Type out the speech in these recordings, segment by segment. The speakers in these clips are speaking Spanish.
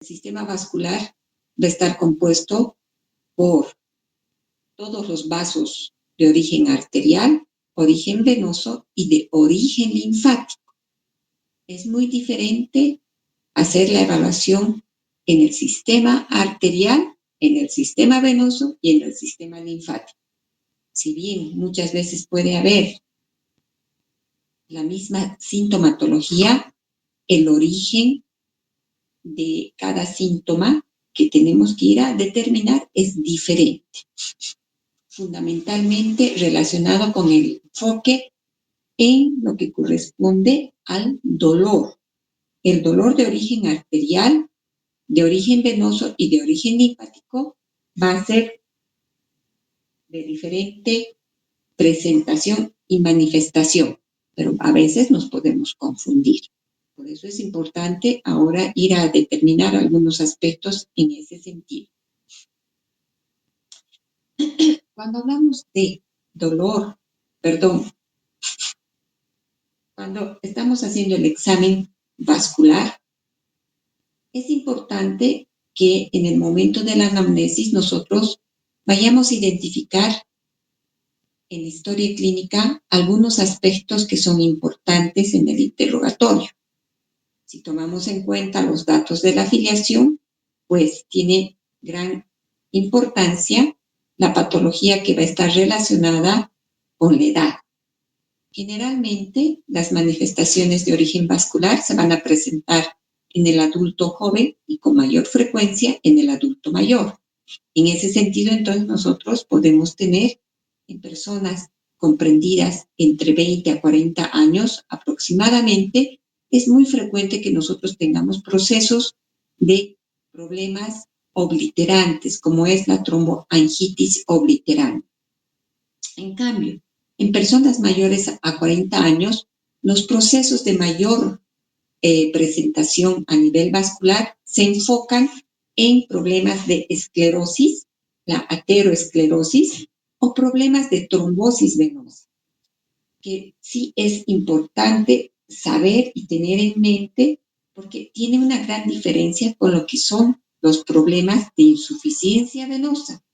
El sistema vascular va a estar compuesto por todos los vasos de origen arterial, origen venoso y de origen linfático. Es muy diferente hacer la evaluación en el sistema arterial, en el sistema venoso y en el sistema linfático. Si bien muchas veces puede haber la misma sintomatología, el origen de cada síntoma que tenemos que ir a determinar es diferente, fundamentalmente relacionado con el enfoque en lo que corresponde al dolor. El dolor de origen arterial, de origen venoso y de origen linfático va a ser de diferente presentación y manifestación, pero a veces nos podemos confundir. Por eso es importante ahora ir a determinar algunos aspectos en ese sentido. Cuando hablamos de dolor, cuando estamos haciendo el examen vascular, es importante que en el momento de la anamnesis nosotros vayamos a identificar en la historia clínica algunos aspectos que son importantes en el interrogatorio. Si tomamos en cuenta los datos de la afiliación, pues tiene gran importancia la patología que va a estar relacionada con la edad. Generalmente, las manifestaciones de origen vascular se van a presentar en el adulto joven y con mayor frecuencia en el adulto mayor. En ese sentido, entonces, nosotros podemos tener en personas comprendidas entre 20 a 40 años aproximadamente, es muy frecuente que nosotros tengamos procesos de problemas obliterantes, como es la tromboangitis obliterante. En cambio, en personas mayores a 40 años, los procesos de mayor presentación a nivel vascular se enfocan en problemas de esclerosis, la ateroesclerosis, o problemas de trombosis venosa, que sí es importante saber y tener en mente porque tiene una gran diferencia con lo que son los problemas de insuficiencia venosa.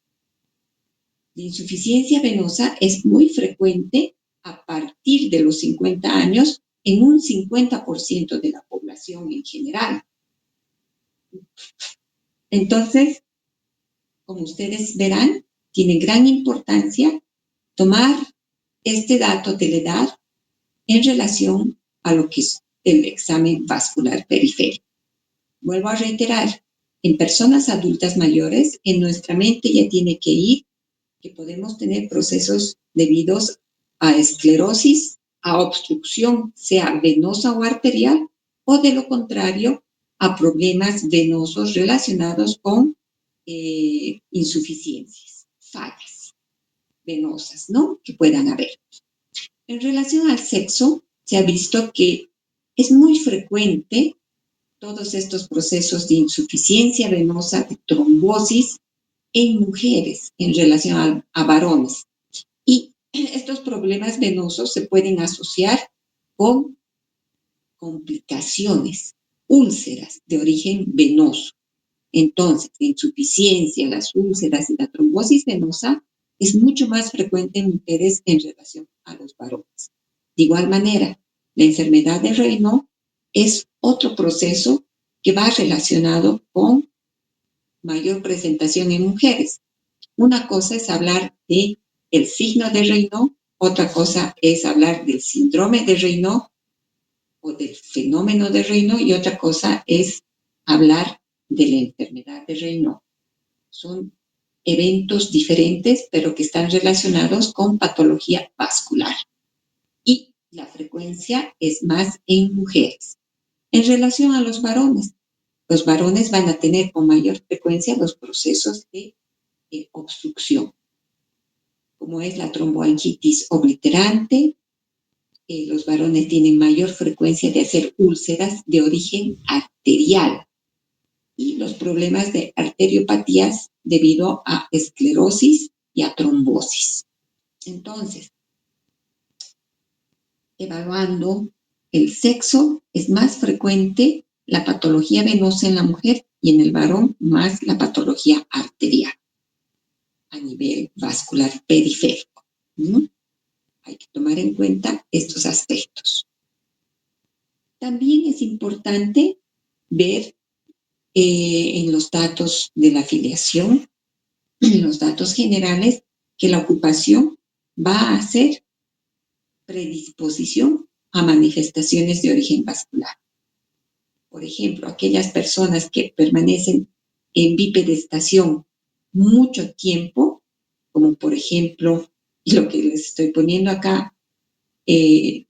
La insuficiencia venosa es muy frecuente a partir de los 50 años en un 50% de la población en general. Entonces, como ustedes verán, tiene gran importancia tomar este dato de la edad en relación a lo que es el examen vascular periférico. Vuelvo a reiterar, en personas adultas mayores, en nuestra mente ya tiene que ir que podemos tener procesos debidos a esclerosis, a obstrucción, sea venosa o arterial, o de lo contrario, a problemas venosos relacionados con insuficiencias, fallas venosas, ¿no?, que puedan haber. En relación al sexo, se ha visto que es muy frecuente todos estos procesos de insuficiencia venosa, de trombosis, en mujeres en relación a varones. Y estos problemas venosos se pueden asociar con complicaciones, úlceras de origen venoso. Entonces, la insuficiencia, las úlceras y la trombosis venosa es mucho más frecuente en mujeres en relación a los varones. De igual manera, la enfermedad de Raynaud es otro proceso que va relacionado con mayor presentación en mujeres. Una cosa es hablar de el signo de Raynaud, otra cosa es hablar del síndrome de Raynaud o del fenómeno de Raynaud y otra cosa es hablar de la enfermedad de Raynaud. Son eventos diferentes, pero que están relacionados con patología vascular. Y la frecuencia es más en mujeres. En relación a los varones van a tener con mayor frecuencia los procesos de obstrucción, como es la tromboangitis obliterante. Los varones tienen mayor frecuencia de hacer úlceras de origen arterial y los problemas de arteriopatías debido a esclerosis y a trombosis. Entonces, evaluando el sexo, es más frecuente la patología venosa en la mujer y en el varón más la patología arterial a nivel vascular periférico. ¿No? Hay que tomar en cuenta estos aspectos. También es importante ver en los datos de la afiliación, en los datos generales, que la ocupación va a ser predisposición a manifestaciones de origen vascular. Por ejemplo, aquellas personas que permanecen en bipedestación mucho tiempo, como por ejemplo, lo que les estoy poniendo acá,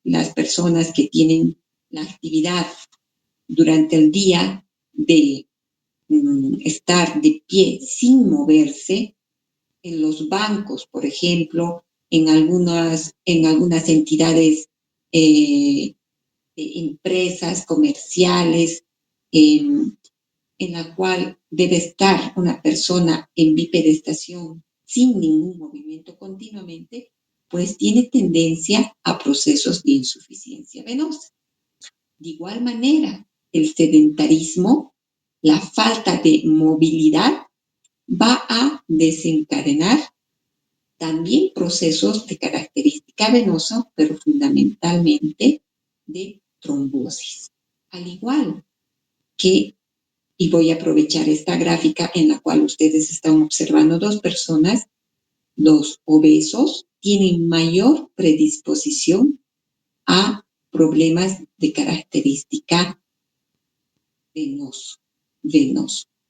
las personas que tienen la actividad durante el día de estar de pie sin moverse, en los bancos, por ejemplo, en algunas entidades de empresas comerciales, en la cual debe estar una persona en bipedestación sin ningún movimiento continuamente, pues tiene tendencia a procesos de insuficiencia venosa. De igual manera, el sedentarismo, la falta de movilidad, va a desencadenar también procesos de característica venosa, pero fundamentalmente de trombosis. Al igual que, y voy a aprovechar esta gráfica en la cual ustedes están observando dos personas, los obesos tienen mayor predisposición a problemas de característica venoso,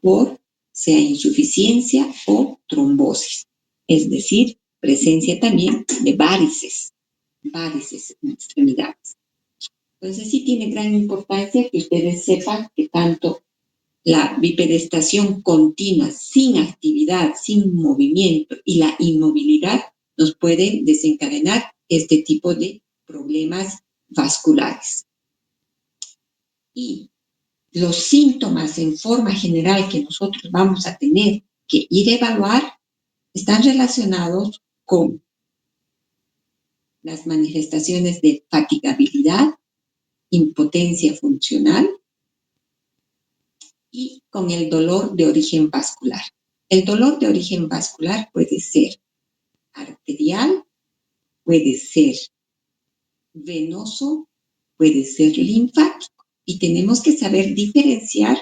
por sea insuficiencia o trombosis, es decir, presencia también de varices en extremidades. Entonces sí tiene gran importancia que ustedes sepan que tanto la bipedestación continua, sin actividad, sin movimiento, y la inmovilidad nos pueden desencadenar este tipo de problemas vasculares. Y los síntomas en forma general que nosotros vamos a tener que ir a evaluar están relacionados con las manifestaciones de fatigabilidad, impotencia funcional y con el dolor de origen vascular. El dolor de origen vascular puede ser arterial, puede ser venoso, puede ser linfático. Y tenemos que saber diferenciar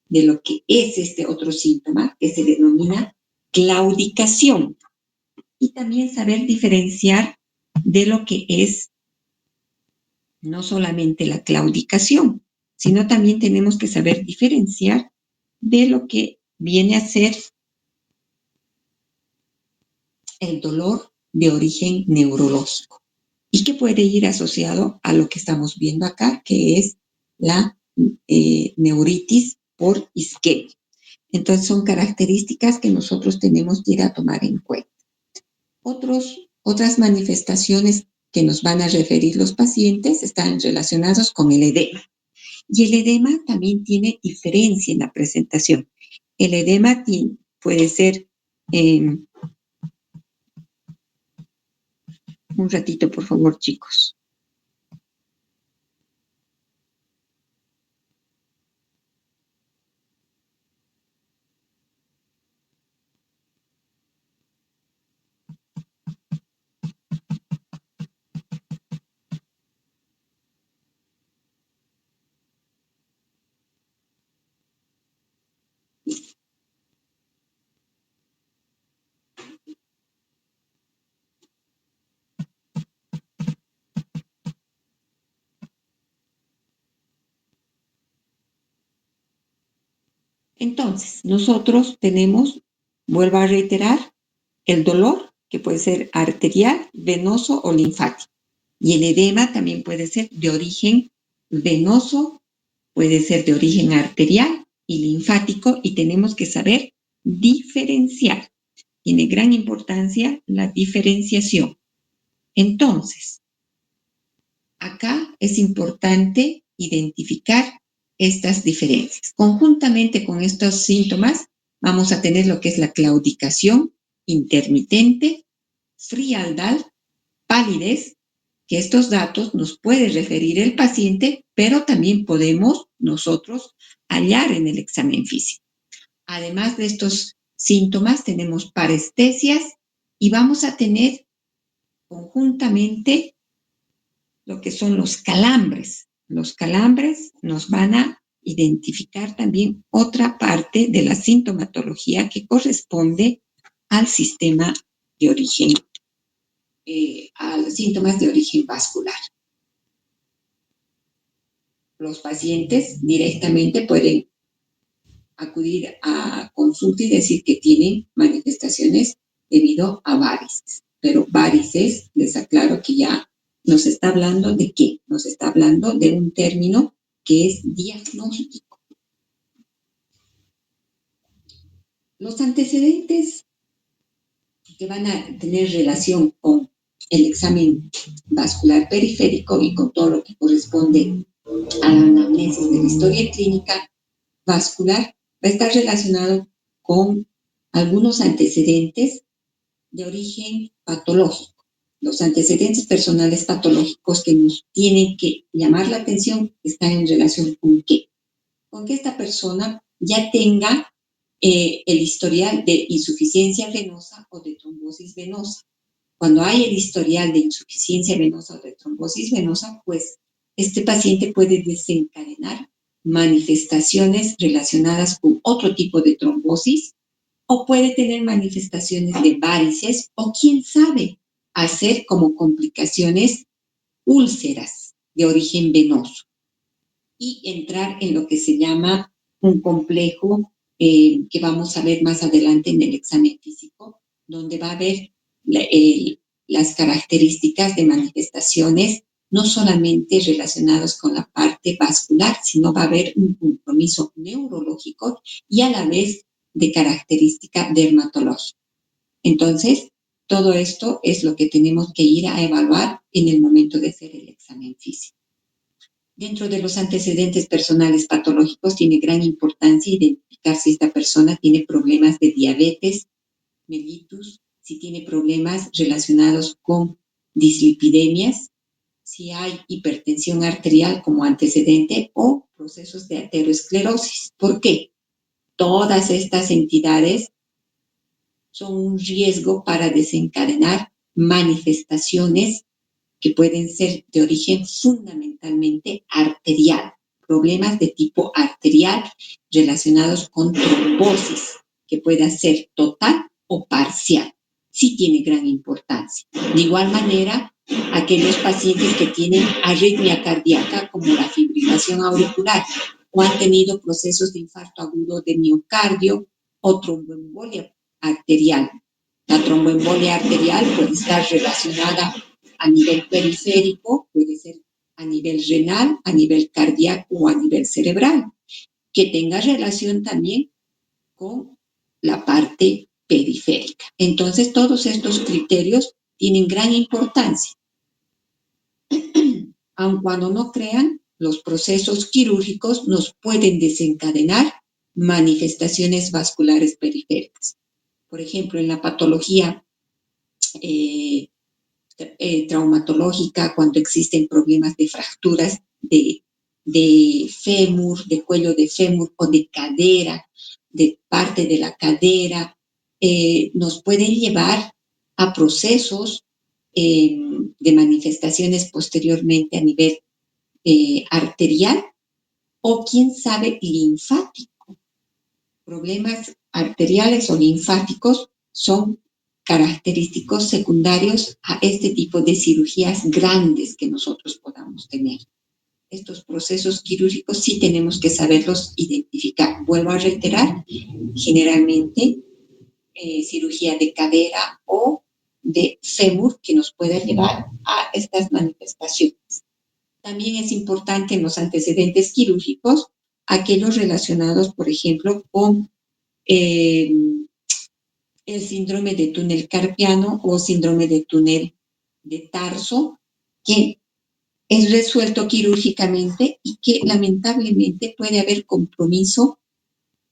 de lo que es este otro síntoma que se denomina claudicación. Y también saber diferenciar de lo que es no solamente la claudicación, sino también tenemos que saber diferenciar de lo que viene a ser el dolor de origen neurológico y que puede ir asociado a lo que estamos viendo acá, que es la neuritis por isquemia. Entonces son características que nosotros tenemos que ir a tomar en cuenta. Otras manifestaciones que nos van a referir los pacientes están relacionados con el edema. Y el edema también tiene diferencia en la presentación. El edema puede ser... un ratito, por favor, chicos. Entonces, nosotros tenemos, vuelvo a reiterar, el dolor, que puede ser arterial, venoso o linfático. Y el edema también puede ser de origen venoso, puede ser de origen arterial y linfático, y tenemos que saber diferenciar. Tiene gran importancia la diferenciación. Entonces, acá es importante identificar estas diferencias. Conjuntamente con estos síntomas, vamos a tener lo que es la claudicación intermitente, frialdad, palidez, que estos datos nos puede referir el paciente, pero también podemos nosotros hallar en el examen físico. Además de estos síntomas, tenemos parestesias y vamos a tener conjuntamente lo que son los calambres. Los calambres nos van a identificar también otra parte de la sintomatología que corresponde al sistema de origen, a los síntomas de origen vascular. Los pacientes directamente pueden acudir a consulta y decir que tienen manifestaciones debido a varices. Pero varices, les aclaro que ya nos está hablando de qué, nos está hablando de un término que es diagnóstico. Los antecedentes que van a tener relación con el examen vascular periférico y con todo lo que corresponde a la anamnesis de la historia clínica vascular va a estar relacionado con algunos antecedentes de origen patológico. Los antecedentes personales patológicos que nos tienen que llamar la atención están en relación con qué. Con que esta persona ya tenga el historial de insuficiencia venosa o de trombosis venosa. Cuando hay el historial de insuficiencia venosa o de trombosis venosa, pues este paciente puede desencadenar manifestaciones relacionadas con otro tipo de trombosis o puede tener manifestaciones de varices o quién sabe hacer como complicaciones úlceras de origen venoso y entrar en lo que se llama un complejo que vamos a ver más adelante en el examen físico, donde va a haber las características de manifestaciones no solamente relacionadas con la parte vascular, sino va a haber un compromiso neurológico y a la vez de característica dermatológica. Entonces, todo esto es lo que tenemos que ir a evaluar en el momento de hacer el examen físico. Dentro de los antecedentes personales patológicos tiene gran importancia identificar si esta persona tiene problemas de diabetes, mellitus, si tiene problemas relacionados con dislipidemias, si hay hipertensión arterial como antecedente o procesos de aterosclerosis. ¿Por qué? Todas estas entidades son un riesgo para desencadenar manifestaciones que pueden ser de origen fundamentalmente arterial, problemas de tipo arterial relacionados con trombosis, que pueda ser total o parcial. Sí tiene gran importancia. De igual manera, aquellos pacientes que tienen arritmia cardíaca como la fibrilación auricular o han tenido procesos de infarto agudo de miocardio o tromboembolia arterial. La tromboembolia arterial puede estar relacionada a nivel periférico, puede ser a nivel renal, a nivel cardíaco o a nivel cerebral, que tenga relación también con la parte periférica. Entonces, todos estos criterios tienen gran importancia. Aun cuando no crean, los procesos quirúrgicos nos pueden desencadenar manifestaciones vasculares periféricas. Por ejemplo, en la patología traumatológica, cuando existen problemas de fracturas de fémur, de cuello de fémur o de cadera, de parte de la cadera, nos pueden llevar a procesos de manifestaciones posteriormente a nivel arterial o quién sabe linfático. Problemas arteriales o linfáticos son característicos secundarios a este tipo de cirugías grandes que nosotros podamos tener. Estos procesos quirúrgicos sí tenemos que saberlos identificar. Vuelvo a reiterar, generalmente cirugía de cadera o de fémur que nos puede llevar a estas manifestaciones. También es importante en los antecedentes quirúrgicos aquellos relacionados, por ejemplo, con el síndrome de túnel carpiano o síndrome de túnel de tarso, que es resuelto quirúrgicamente y que lamentablemente puede haber compromiso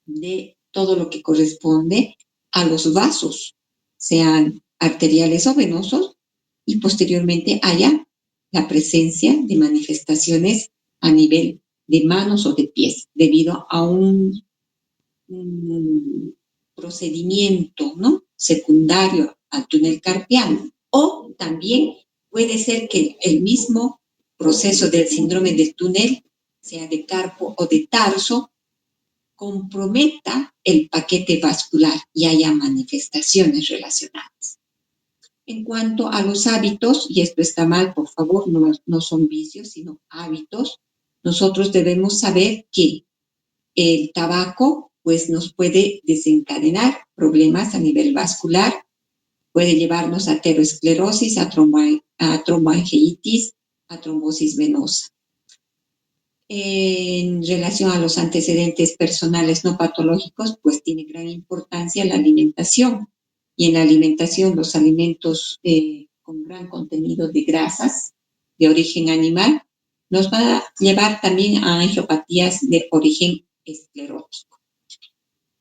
de todo lo que corresponde a los vasos, sean arteriales o venosos, y posteriormente haya la presencia de manifestaciones a nivel de manos o de pies, debido a un procedimiento, ¿no?, secundario al túnel carpiano. O también puede ser que el mismo proceso del síndrome del túnel, sea de carpo o de tarso, comprometa el paquete vascular y haya manifestaciones relacionadas. En cuanto a los hábitos, y esto está mal, por favor, no son vicios, sino hábitos, nosotros debemos saber que el tabaco pues nos puede desencadenar problemas a nivel vascular, puede llevarnos a aterosclerosis, a tromboangiitis, a trombosis venosa. En relación a los antecedentes personales no patológicos, pues tiene gran importancia la alimentación. Y en la alimentación, los alimentos con gran contenido de grasas de origen animal nos va a llevar también a angiopatías de origen esclerótico.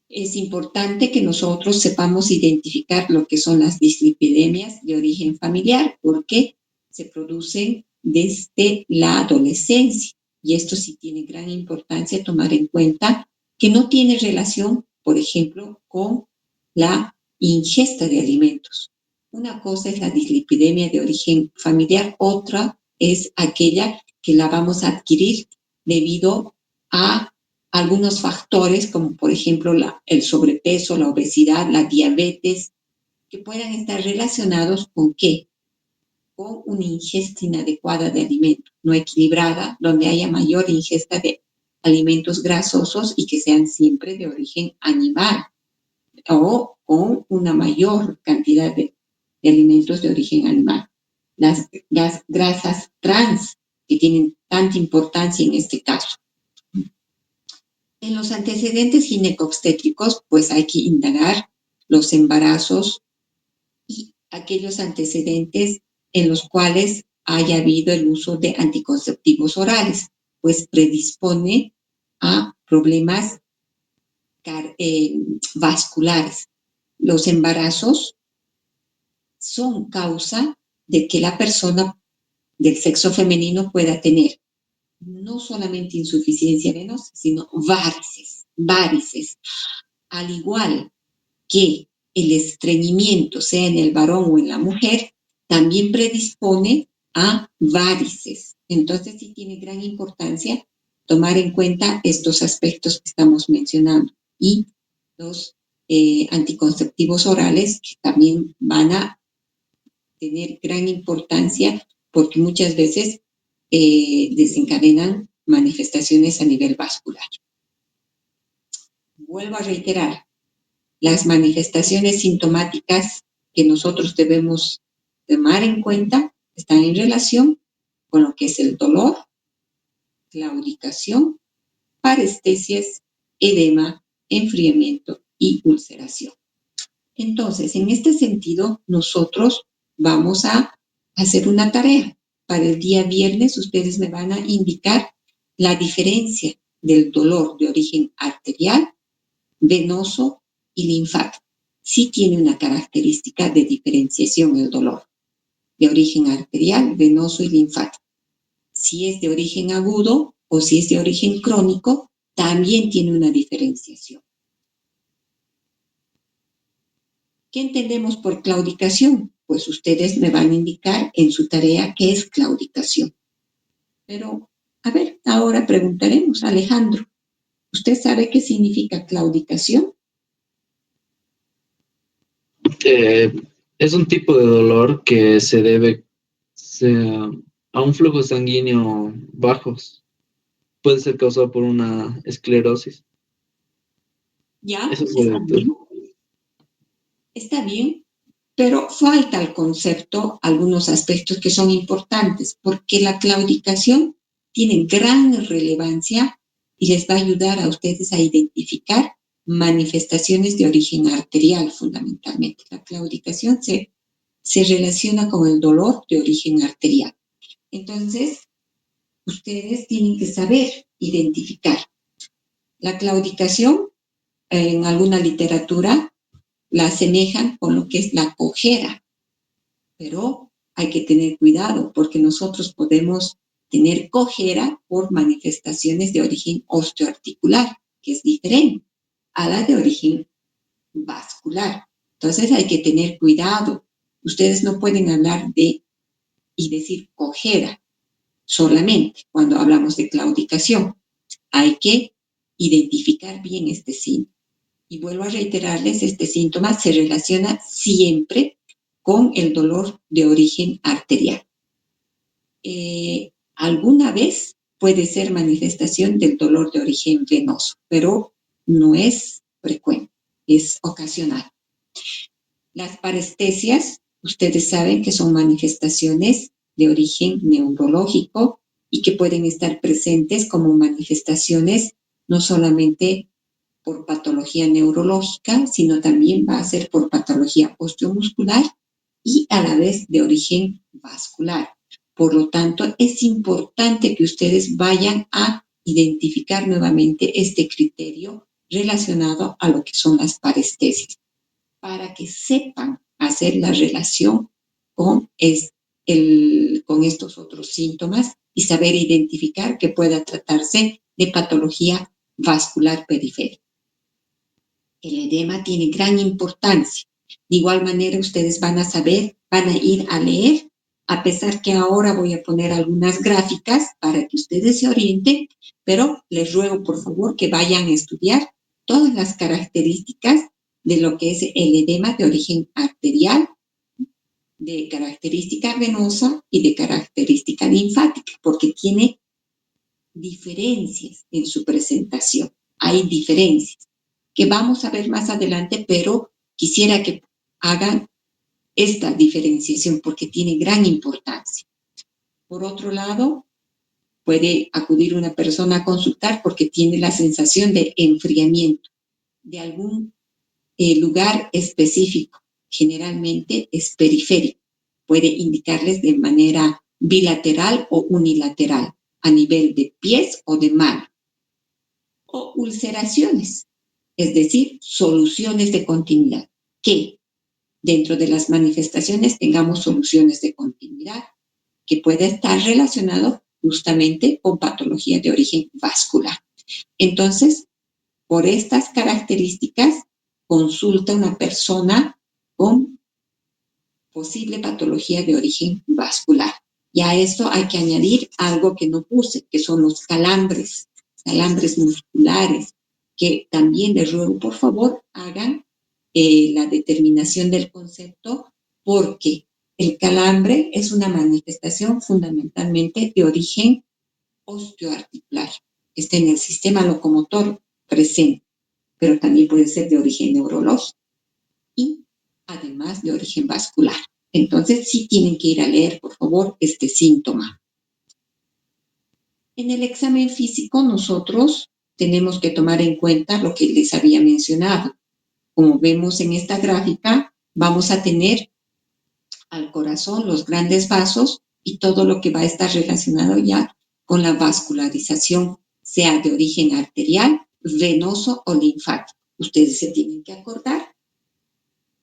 Es importante que nosotros sepamos identificar lo que son las dislipidemias de origen familiar, porque se producen desde la adolescencia. Y esto sí tiene gran importancia tomar en cuenta que no tiene relación, por ejemplo, con la ingesta de alimentos. Una cosa es la dislipidemia de origen familiar, otra es aquella que la vamos a adquirir debido a algunos factores, como por ejemplo el sobrepeso, la obesidad, la diabetes, que puedan estar relacionados con ¿qué? Con una ingesta inadecuada de alimentos, no equilibrada, donde haya mayor ingesta de alimentos grasosos y que sean siempre de origen animal, o con una mayor cantidad de alimentos de origen animal. Las grasas trans, que tienen tanta importancia en este caso. En los antecedentes ginecobstétricos, pues hay que indagar los embarazos y aquellos antecedentes en los cuales haya habido el uso de anticonceptivos orales, pues predispone a problemas vasculares. Los embarazos son causa de que la persona del sexo femenino pueda tener no solamente insuficiencia venosa, sino varices, al igual que el estreñimiento, sea en el varón o en la mujer, también predispone a varices. Entonces sí tiene gran importancia tomar en cuenta estos aspectos que estamos mencionando y los anticonceptivos orales, que también van a tener gran importancia porque muchas veces desencadenan manifestaciones a nivel vascular. Vuelvo a reiterar, las manifestaciones sintomáticas que nosotros debemos tomar en cuenta están en relación con lo que es el dolor, claudicación, parestesias, edema, enfriamiento y ulceración. Entonces, en este sentido, nosotros vamos a hacer una tarea. Para el día viernes, ustedes me van a indicar la diferencia del dolor de origen arterial, venoso y linfático. Sí tiene una característica de diferenciación el dolor de origen arterial, venoso y linfático. Si es de origen agudo o si es de origen crónico, también tiene una diferenciación. ¿Qué entendemos por claudicación? Pues ustedes me van a indicar en su tarea qué es claudicación. Pero, a ver, ahora preguntaremos, Alejandro, ¿usted sabe qué significa claudicación? Es un tipo de dolor que se debe a un flujo sanguíneo bajos. Puede ser causado por una esclerosis. Ya, Eso está bien. Está bien, pero falta al concepto algunos aspectos que son importantes, porque la claudicación tiene gran relevancia y les va a ayudar a ustedes a identificar manifestaciones de origen arterial fundamentalmente. La claudicación se relaciona con el dolor de origen arterial. Entonces, ustedes tienen que saber identificar. La claudicación, en alguna literatura, la asemejan con lo que es la cojera, pero hay que tener cuidado porque nosotros podemos tener cojera por manifestaciones de origen osteoarticular, que es diferente. a la de origen vascular. Entonces hay que tener cuidado. Ustedes no pueden hablar de y decir cojera solamente cuando hablamos de claudicación. Hay que identificar bien este síntoma. Y vuelvo a reiterarles, este síntoma se relaciona siempre con el dolor de origen arterial. Alguna vez puede ser manifestación del dolor de origen venoso, pero no es frecuente, es ocasional. Las parestesias, ustedes saben que son manifestaciones de origen neurológico y que pueden estar presentes como manifestaciones no solamente por patología neurológica, sino también va a ser por patología osteomuscular y a la vez de origen vascular. Por lo tanto, es importante que ustedes vayan a identificar nuevamente este criterio relacionado a lo que son las parestesias, para que sepan hacer la relación con, con estos otros síntomas y saber identificar que pueda tratarse de patología vascular periférica. El edema tiene gran importancia. De igual manera, ustedes van a saber, van a ir a leer, a pesar que ahora voy a poner algunas gráficas para que ustedes se orienten, pero les ruego por favor que vayan a estudiar todas las características de lo que es el edema de origen arterial, de característica venosa y de característica linfática, porque tiene diferencias en su presentación. Hay diferencias que vamos a ver más adelante, pero quisiera que hagan esta diferenciación porque tiene gran importancia. Por otro lado, puede acudir una persona a consultar porque tiene la sensación de enfriamiento de algún lugar específico. Generalmente es periférico. Puede indicarles de manera bilateral o unilateral, a nivel de pies o de mano. O ulceraciones, es decir, soluciones de continuidad. Que dentro de las manifestaciones tengamos soluciones de continuidad, que puede estar relacionado justamente con patología de origen vascular. Entonces, por estas características, consulta una persona con posible patología de origen vascular. Y a esto hay que añadir algo que no puse, que son los calambres musculares, que también les ruego, por favor, hagan la determinación del concepto, porque el calambre es una manifestación fundamentalmente de origen osteoarticular. Está en el sistema locomotor presente, pero también puede ser de origen neurológico y además de origen vascular. Entonces, sí tienen que ir a leer, por favor, este síntoma. En el examen físico, nosotros tenemos que tomar en cuenta lo que les había mencionado. Como vemos en esta gráfica, vamos a tener al corazón los grandes vasos y todo lo que va a estar relacionado ya con la vascularización, sea de origen arterial, venoso o linfático. Ustedes se tienen que acordar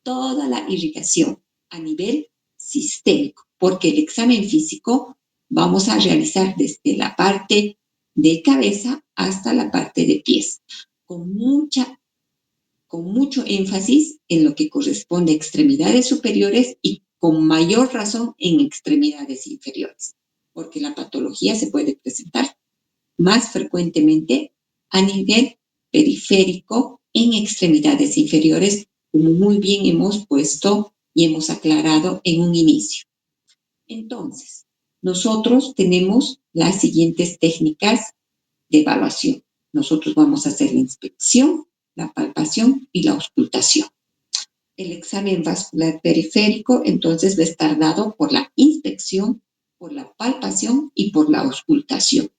toda la irrigación a nivel sistémico, porque el examen físico vamos a realizar desde la parte de cabeza hasta la parte de pies, con mucho énfasis en lo que corresponde a extremidades superiores y con mayor razón en extremidades inferiores, porque la patología se puede presentar más frecuentemente a nivel periférico en extremidades inferiores, como muy bien hemos puesto y hemos aclarado en un inicio. Entonces, nosotros tenemos las siguientes técnicas de evaluación. Nosotros vamos a hacer la inspección, la palpación y la auscultación. El examen vascular periférico, entonces, va a estar dado por la inspección, por la palpación y por la auscultación.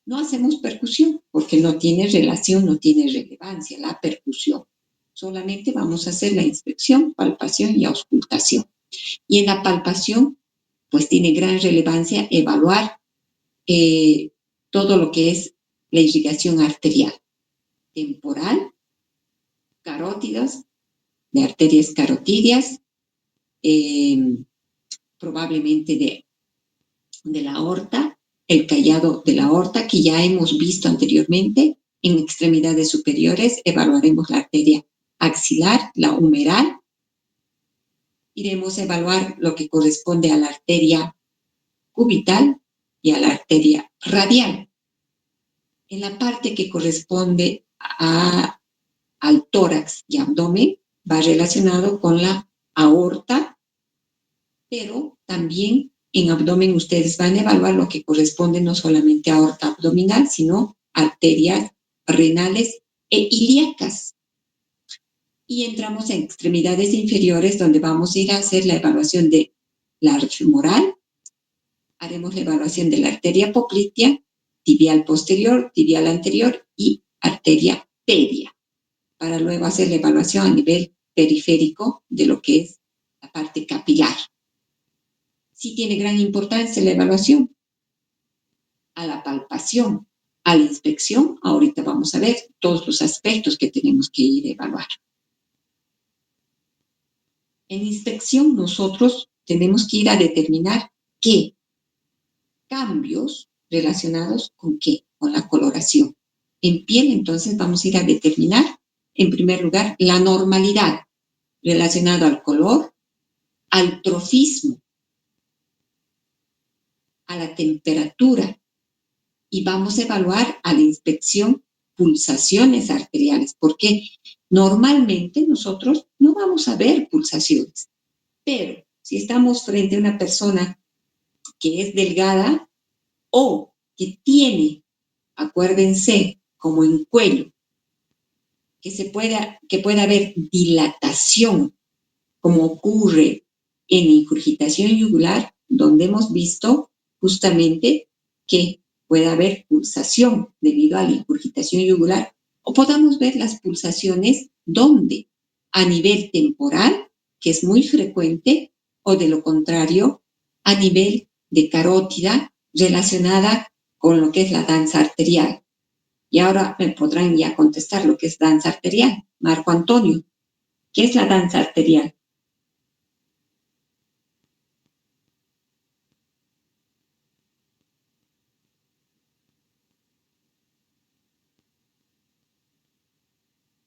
No hacemos percusión porque no tiene relación, no tiene relevancia la percusión. Solamente vamos a hacer la inspección, palpación y auscultación. Y en la palpación, pues tiene gran relevancia evaluar todo lo que es la irrigación arterial, temporal, carótidas, de arterias carotidias, probablemente de la aorta, el callado de la aorta, que ya hemos visto anteriormente En extremidades superiores evaluaremos la arteria axilar, la humeral. Iremos a evaluar lo que corresponde a la arteria cubital y a la arteria radial. En la parte que corresponde al tórax y abdomen va relacionado con la aorta, pero también en abdomen ustedes van a evaluar lo que corresponde no solamente a aorta abdominal, sino arterias renales e ilíacas. Y entramos en extremidades inferiores, donde vamos a ir a hacer la evaluación de la femoral, haremos la evaluación de la arteria poplitea, tibial posterior, tibial anterior y arteria pedia, para luego hacer la evaluación a nivel periférico de lo que es la parte capilar. Sí tiene gran importancia la evaluación. A la palpación, a la inspección, ahorita vamos a ver todos los aspectos que tenemos que ir a evaluar. En inspección nosotros tenemos que ir a determinar qué cambios relacionados con qué, con la coloración. En piel, entonces, vamos a ir a determinar, en primer lugar, la normalidad relacionada al color, al trofismo, a la temperatura, y vamos a evaluar a la inspección pulsaciones arteriales, porque normalmente nosotros no vamos a ver pulsaciones, pero si estamos frente a una persona que es delgada o que tiene, acuérdense, como en cuello, que pueda haber dilatación, como ocurre en ingurgitación yugular, donde hemos visto justamente que puede haber pulsación debido a la ingurgitación yugular, o podamos ver las pulsaciones donde, a nivel temporal, que es muy frecuente, o de lo contrario, a nivel de carótida relacionada con lo que es la danza arterial. Y ahora me podrán ya contestar lo que es danza arterial. Marco Antonio, ¿qué es la danza arterial?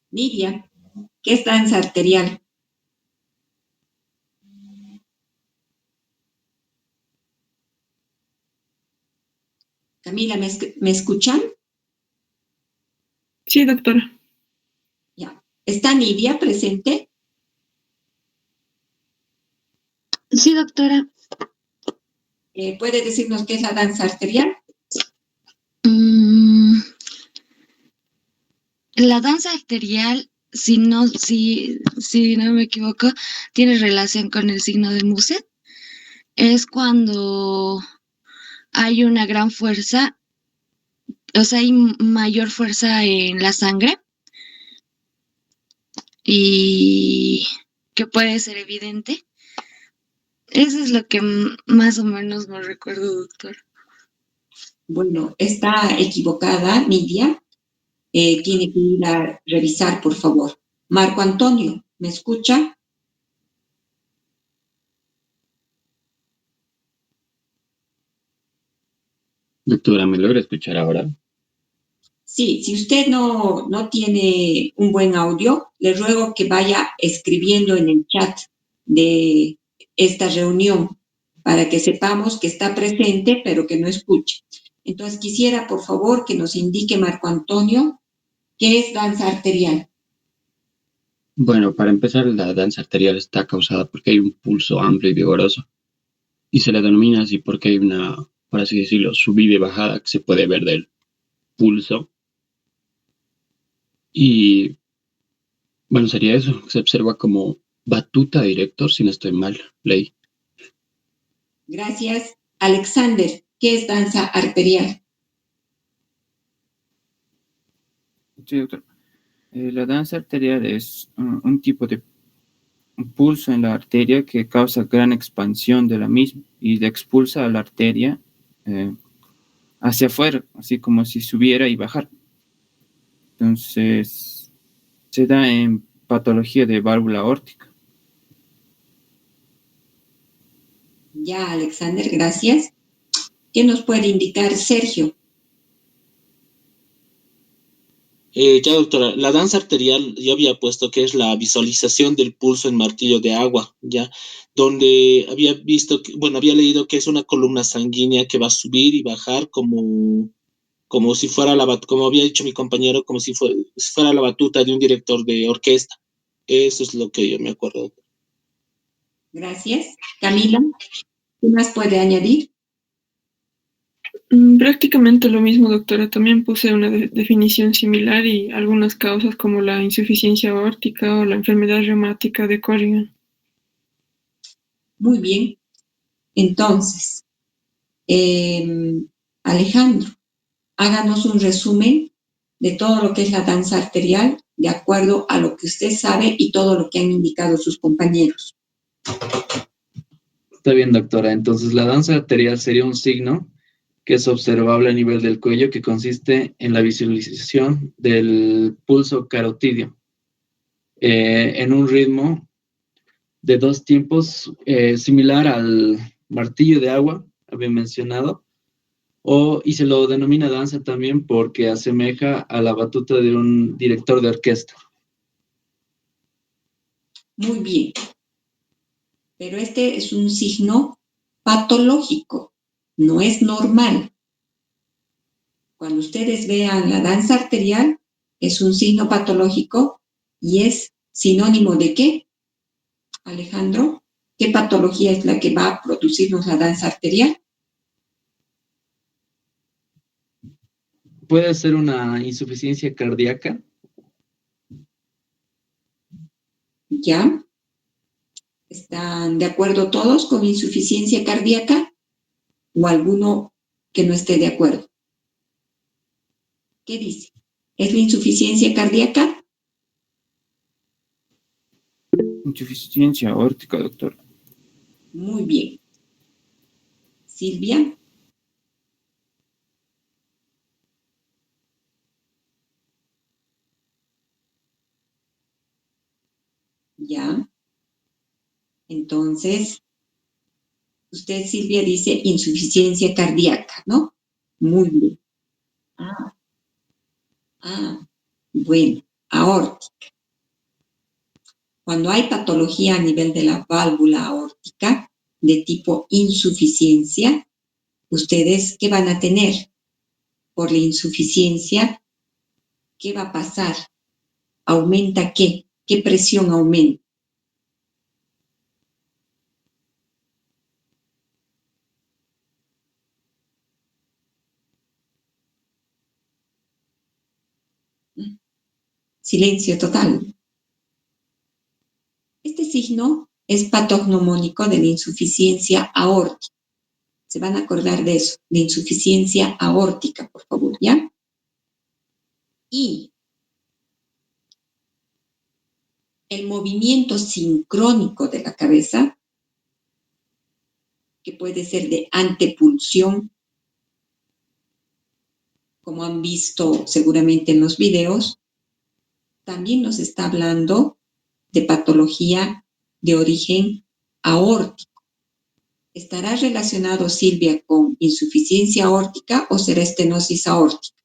Nidia, ¿qué es danza arterial? Camila, ¿me escuchan? Sí, doctora. Ya. ¿Está Nidia presente? Sí, doctora. ¿Puede decirnos qué es la danza arterial? La danza arterial, si no me equivoco, tiene relación con el signo de Muset. Es cuando hay una gran fuerza, o sea, hay mayor fuerza en la sangre y que puede ser evidente. Eso es lo que más o menos me recuerdo, doctor. Bueno, está equivocada, Nidia. Tiene que ir a revisar, por favor. Marco Antonio, ¿me escucha? Doctora, ¿me logra escuchar ahora? Sí, si usted no tiene un buen audio, le ruego que vaya escribiendo en el chat de esta reunión para que sepamos que está presente, pero que no escuche. Entonces, quisiera, por favor, que nos indique, Marco Antonio, qué es danza arterial. Bueno, para empezar, la danza arterial está causada porque hay un pulso amplio y vigoroso. Y se le denomina así porque hay una, por así decirlo, subida y bajada que se puede ver del pulso. Y bueno, sería eso. Se observa como batuta director, si no estoy mal, ley. Gracias. Alexander, ¿qué es danza arterial? Sí, doctor. La danza arterial es un tipo de pulso en la arteria que causa gran expansión de la misma y le expulsa a la arteria hacia afuera, así como si subiera y bajara. Entonces, se da en patología de válvula aórtica. Ya, Alexander, gracias. ¿Qué nos puede indicar Sergio? Ya, doctora, la danza arterial yo había puesto que es la visualización del pulso en martillo de agua, ya, donde había visto, bueno, había leído que es una columna sanguínea que va a subir y bajar como si fuera como había dicho mi compañero, como si fuera la batuta de un director de orquesta. Eso es lo que yo me acuerdo. Gracias. Camila, ¿qué más puede añadir? Prácticamente lo mismo, doctora. También puse una definición similar y algunas causas como la insuficiencia aórtica o la enfermedad reumática de Corrigan. Muy bien. Entonces, Alejandro, háganos un resumen de todo lo que es la danza arterial de acuerdo a lo que usted sabe y todo lo que han indicado sus compañeros. Está bien, doctora. Entonces, la danza arterial sería un signo que es observable a nivel del cuello, que consiste en la visualización del pulso carotidio en un ritmo de 2 tiempos, similar al martillo de agua, había mencionado, y se lo denomina danza también porque asemeja a la batuta de un director de orquesta. Muy bien. Pero este es un signo patológico, no es normal. Cuando ustedes vean la danza arterial, es un signo patológico y es sinónimo de ¿qué, Alejandro? ¿Qué patología es la que va a producirnos la danza arterial? Puede ser una insuficiencia cardíaca. ¿Ya? ¿Están de acuerdo todos con insuficiencia cardíaca? ¿O alguno que no esté de acuerdo? ¿Qué dice? ¿Es la insuficiencia cardíaca? Insuficiencia aórtica, doctor. Muy bien. Silvia. Ya. Entonces, usted, Silvia, dice insuficiencia cardíaca, ¿no? Muy bien. Bueno, aórtica. Cuando hay patología a nivel de la válvula aórtica de tipo insuficiencia, ¿ustedes qué van a tener? Por la insuficiencia, ¿qué va a pasar? ¿Aumenta qué? ¿Qué presión aumenta? Silencio total. Este signo es patognomónico de la insuficiencia aórtica. Se van a acordar de eso, de insuficiencia aórtica, por favor, ¿ya? Y el movimiento sincrónico de la cabeza, que puede ser de antepulsión, como han visto seguramente en los videos, también nos está hablando de patología de origen aórtico. ¿Estará relacionado, Silvia, con insuficiencia aórtica o será estenosis aórtica?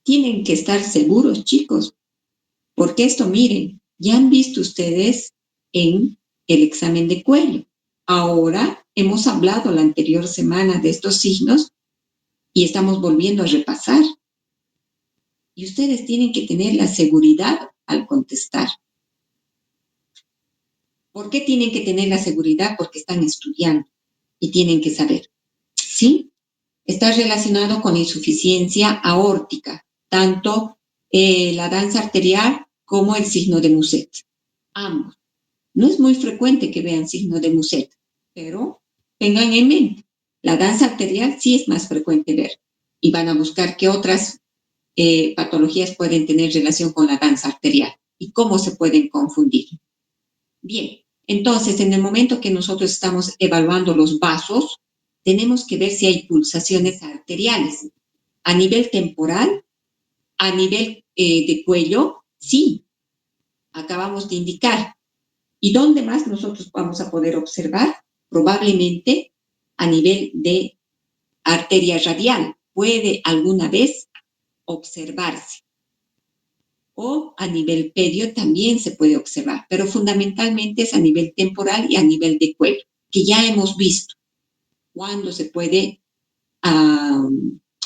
Tienen que estar seguros, chicos, porque esto, miren, ya han visto ustedes en el examen de cuello. Ahora hemos hablado la anterior semana de estos signos y estamos volviendo a repasar. Y ustedes tienen que tener la seguridad al contestar. ¿Por qué tienen que tener la seguridad? Porque están estudiando y tienen que saber. ¿Sí? Está relacionado con insuficiencia aórtica, tanto la danza arterial como el signo de Muset. Ambos. No es muy frecuente que vean signo de Muset, pero tengan en mente, la danza arterial sí es más frecuente ver y van a buscar qué otras patologías pueden tener relación con la danza arterial y cómo se pueden confundir. Bien, entonces en el momento que nosotros estamos evaluando los vasos, tenemos que ver si hay pulsaciones arteriales. A nivel temporal, a nivel de cuello, sí, acabamos de indicar. ¿Y dónde más nosotros vamos a poder observar? Probablemente a nivel de arteria radial. Puede alguna vez observarse. O a nivel pedio también se puede observar, pero fundamentalmente es a nivel temporal y a nivel de cuello, que ya hemos visto cuando se puede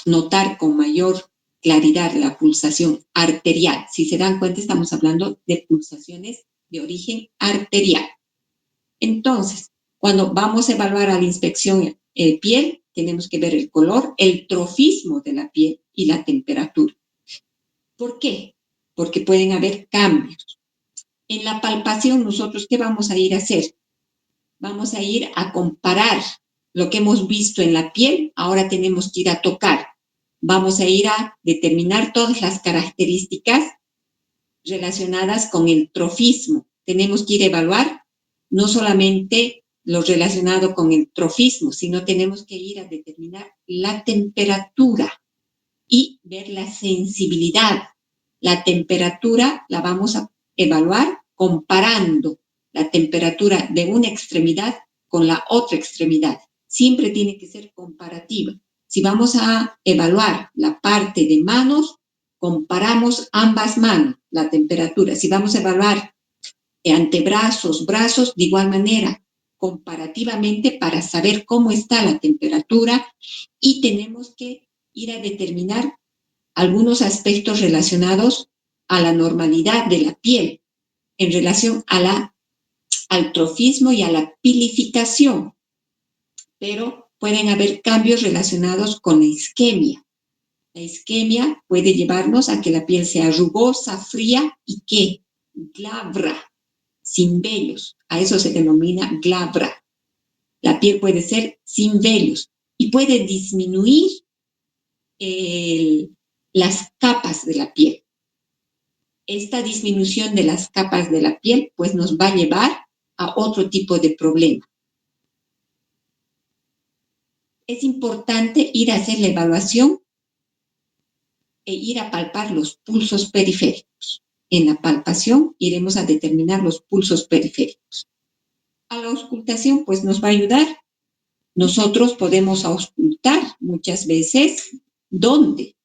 notar con mayor claridad la pulsación arterial. Si se dan cuenta, estamos hablando de pulsaciones de origen arterial. Entonces, cuando vamos a evaluar a la inspección piel, tenemos que ver el color, el trofismo de la piel y la temperatura. ¿Por qué? Porque pueden haber cambios. En la palpación, nosotros, ¿qué vamos a ir a hacer? Vamos a ir a comparar lo que hemos visto en la piel, ahora tenemos que ir a tocar. Vamos a ir a determinar todas las características relacionadas con el trofismo. Tenemos que ir a evaluar no solamente lo relacionado con el trofismo, sino tenemos que ir a determinar la temperatura y ver la sensibilidad. La temperatura la vamos a evaluar comparando la temperatura de una extremidad con la otra extremidad. Siempre tiene que ser comparativa. Si vamos a evaluar la parte de manos, comparamos ambas manos, la temperatura. Si vamos a evaluar antebrazos, brazos, de igual manera, comparativamente para saber cómo está la temperatura, y tenemos que ir a determinar algunos aspectos relacionados a la normalidad de la piel en relación al trofismo y a la pilificación, pero pueden haber cambios relacionados con la isquemia. La isquemia puede llevarnos a que la piel sea rugosa, fría y ¿qué? Glabra, sin vellos. A eso se denomina glabra. La piel puede ser sin vellos y puede disminuir las capas de la piel. Esta disminución de las capas de la piel pues nos va a llevar a otro tipo de problema. Es importante ir a hacer la evaluación e ir a palpar los pulsos periféricos. En la palpación iremos a determinar los pulsos periféricos. A la auscultación pues nos va a ayudar. Nosotros podemos auscultar muchas veces dónde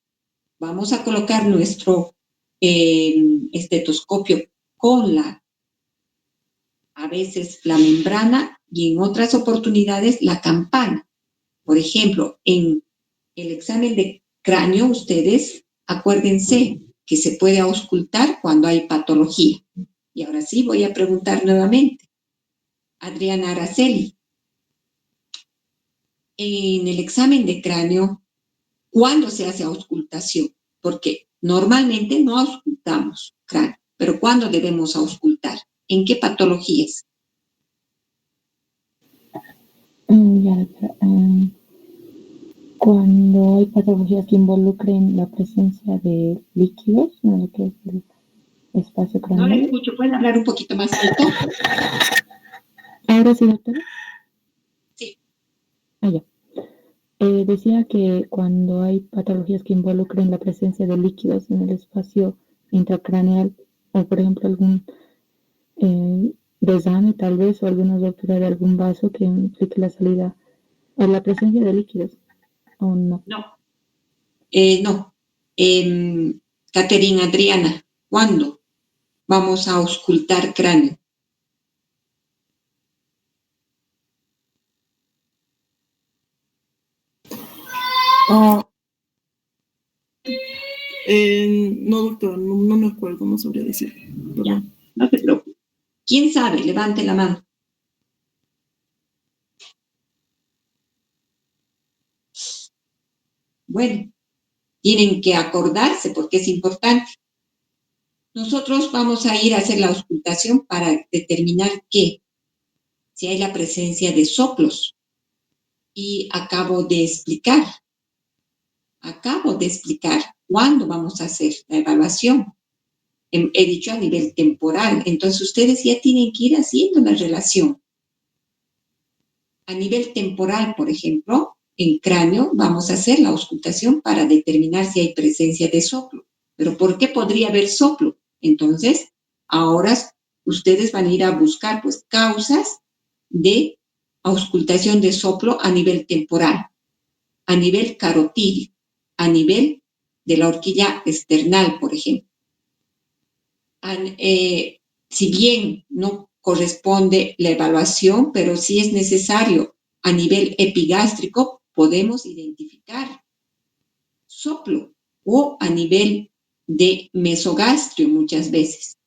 vamos a colocar nuestro estetoscopio con a veces la membrana y en otras oportunidades la campana. Por ejemplo, en el examen de cráneo, ustedes acuérdense que se puede auscultar cuando hay patología. Y ahora sí voy a preguntar nuevamente. Adriana Araceli, en el examen de cráneo, ¿cuándo se hace auscultación? Porque normalmente no auscultamos cráneo, pero ¿cuándo debemos auscultar? ¿En qué patologías? Cuando hay patologías que involucren la presencia de líquidos en lo que es el espacio No craneal. le escucho, ¿pueden hablar un poquito más alto? ¿Ahora sí, doctora? Sí. Ya. Decía que cuando hay patologías que involucren la presencia de líquidos en el espacio intracraneal, o por ejemplo algún desame tal vez, o alguna rotura de algún vaso que implique la salida o la presencia de líquidos, ¿o no? No. No. Caterina, Adriana, ¿cuándo vamos a auscultar cráneo? No, doctor, no me acuerdo, no sabría decir. Ya, no te preocupes. ¿Quién sabe? Levante la mano. Bueno, tienen que acordarse porque es importante. Nosotros vamos a ir a hacer la auscultación para determinar qué, si hay la presencia de soplos. Y acabo de explicar cuándo vamos a hacer la evaluación. He dicho a nivel temporal, entonces ustedes ya tienen que ir haciendo la relación. A nivel temporal, por ejemplo, en cráneo vamos a hacer la auscultación para determinar si hay presencia de soplo. Pero ¿por qué podría haber soplo? Entonces, ahora ustedes van a ir a buscar pues causas de auscultación de soplo a nivel temporal, a nivel carotídeo, a nivel de la horquilla esternal, por ejemplo. Si bien no corresponde la evaluación, pero sí es necesario a nivel epigástrico, podemos identificar soplo o a nivel de mesogastrio muchas veces.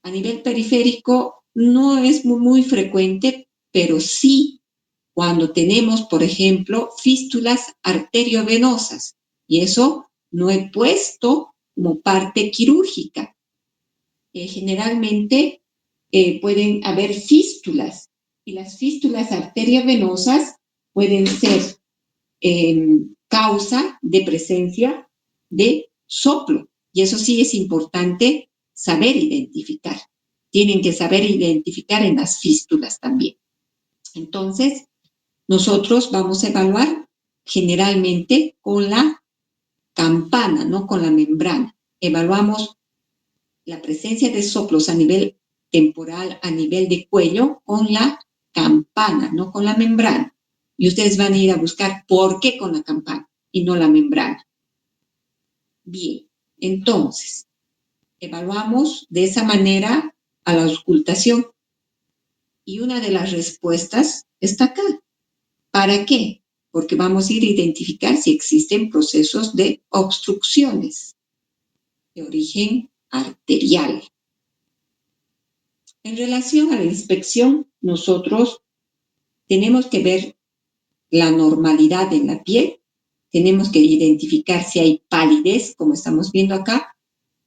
A nivel periférico no es muy frecuente, pero sí cuando tenemos, por ejemplo, fístulas arteriovenosas, y eso no he puesto como parte quirúrgica. Generalmente pueden haber fístulas, y las fístulas arteriovenosas pueden ser causa de presencia de soplo, y eso sí es importante saber identificar. Tienen que saber identificar en las fístulas también. Entonces, nosotros vamos a evaluar generalmente con la campana, no con la membrana. Evaluamos la presencia de soplos a nivel temporal, a nivel de cuello, con la campana, no con la membrana. Y ustedes van a ir a buscar por qué con la campana y no la membrana. Bien, entonces, evaluamos de esa manera a la auscultación. Y una de las respuestas está acá. ¿Para qué? Porque vamos a ir a identificar si existen procesos de obstrucciones de origen arterial. En relación a la inspección, nosotros tenemos que ver la normalidad en la piel, tenemos que identificar si hay palidez, como estamos viendo acá,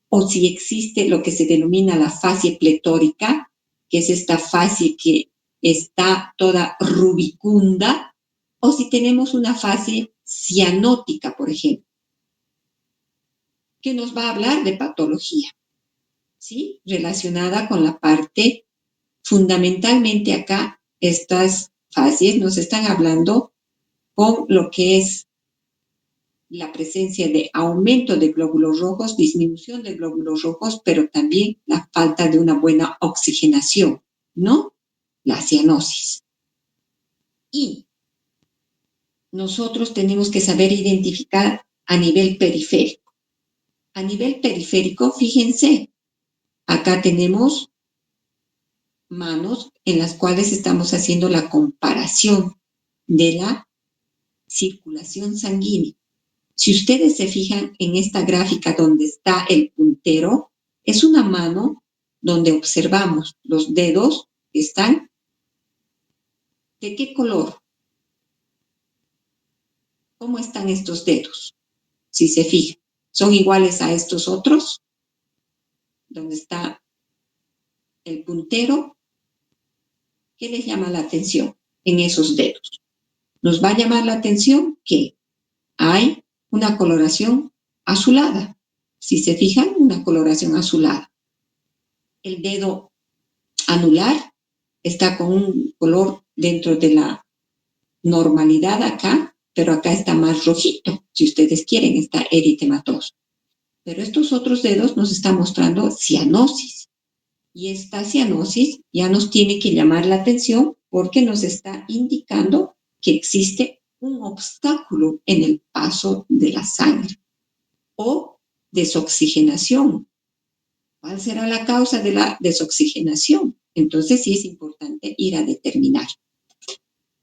o si existe lo que se denomina la facie pletórica, que es esta facie que está toda rubicunda, o si tenemos una facie cianótica, por ejemplo, que nos va a hablar de patología, ¿sí? Relacionada con la parte, fundamentalmente acá, estas facies nos están hablando con lo que es la presencia de aumento de glóbulos rojos, disminución de glóbulos rojos, pero también la falta de una buena oxigenación, ¿no? La cianosis. Y nosotros tenemos que saber identificar a nivel periférico. A nivel periférico, fíjense, acá tenemos manos en las cuales estamos haciendo la comparación de la circulación sanguínea. Si ustedes se fijan en esta gráfica donde está el puntero, es una mano donde observamos los dedos que están. ¿De qué color? ¿Cómo están estos dedos? Si se fijan, ¿son iguales a estos otros? Donde está el puntero. ¿Qué les llama la atención en esos dedos? Nos va a llamar la atención que hay una coloración azulada. Si se fijan, una coloración azulada. El dedo anular está con un color dentro de la normalidad acá, pero acá está más rojito. Si ustedes quieren, está eritematoso. Pero estos otros dedos nos están mostrando cianosis. Y esta cianosis ya nos tiene que llamar la atención porque nos está indicando que existe un obstáculo en el paso de la sangre o desoxigenación. ¿Cuál será la causa de la desoxigenación? Entonces sí es importante ir a determinar.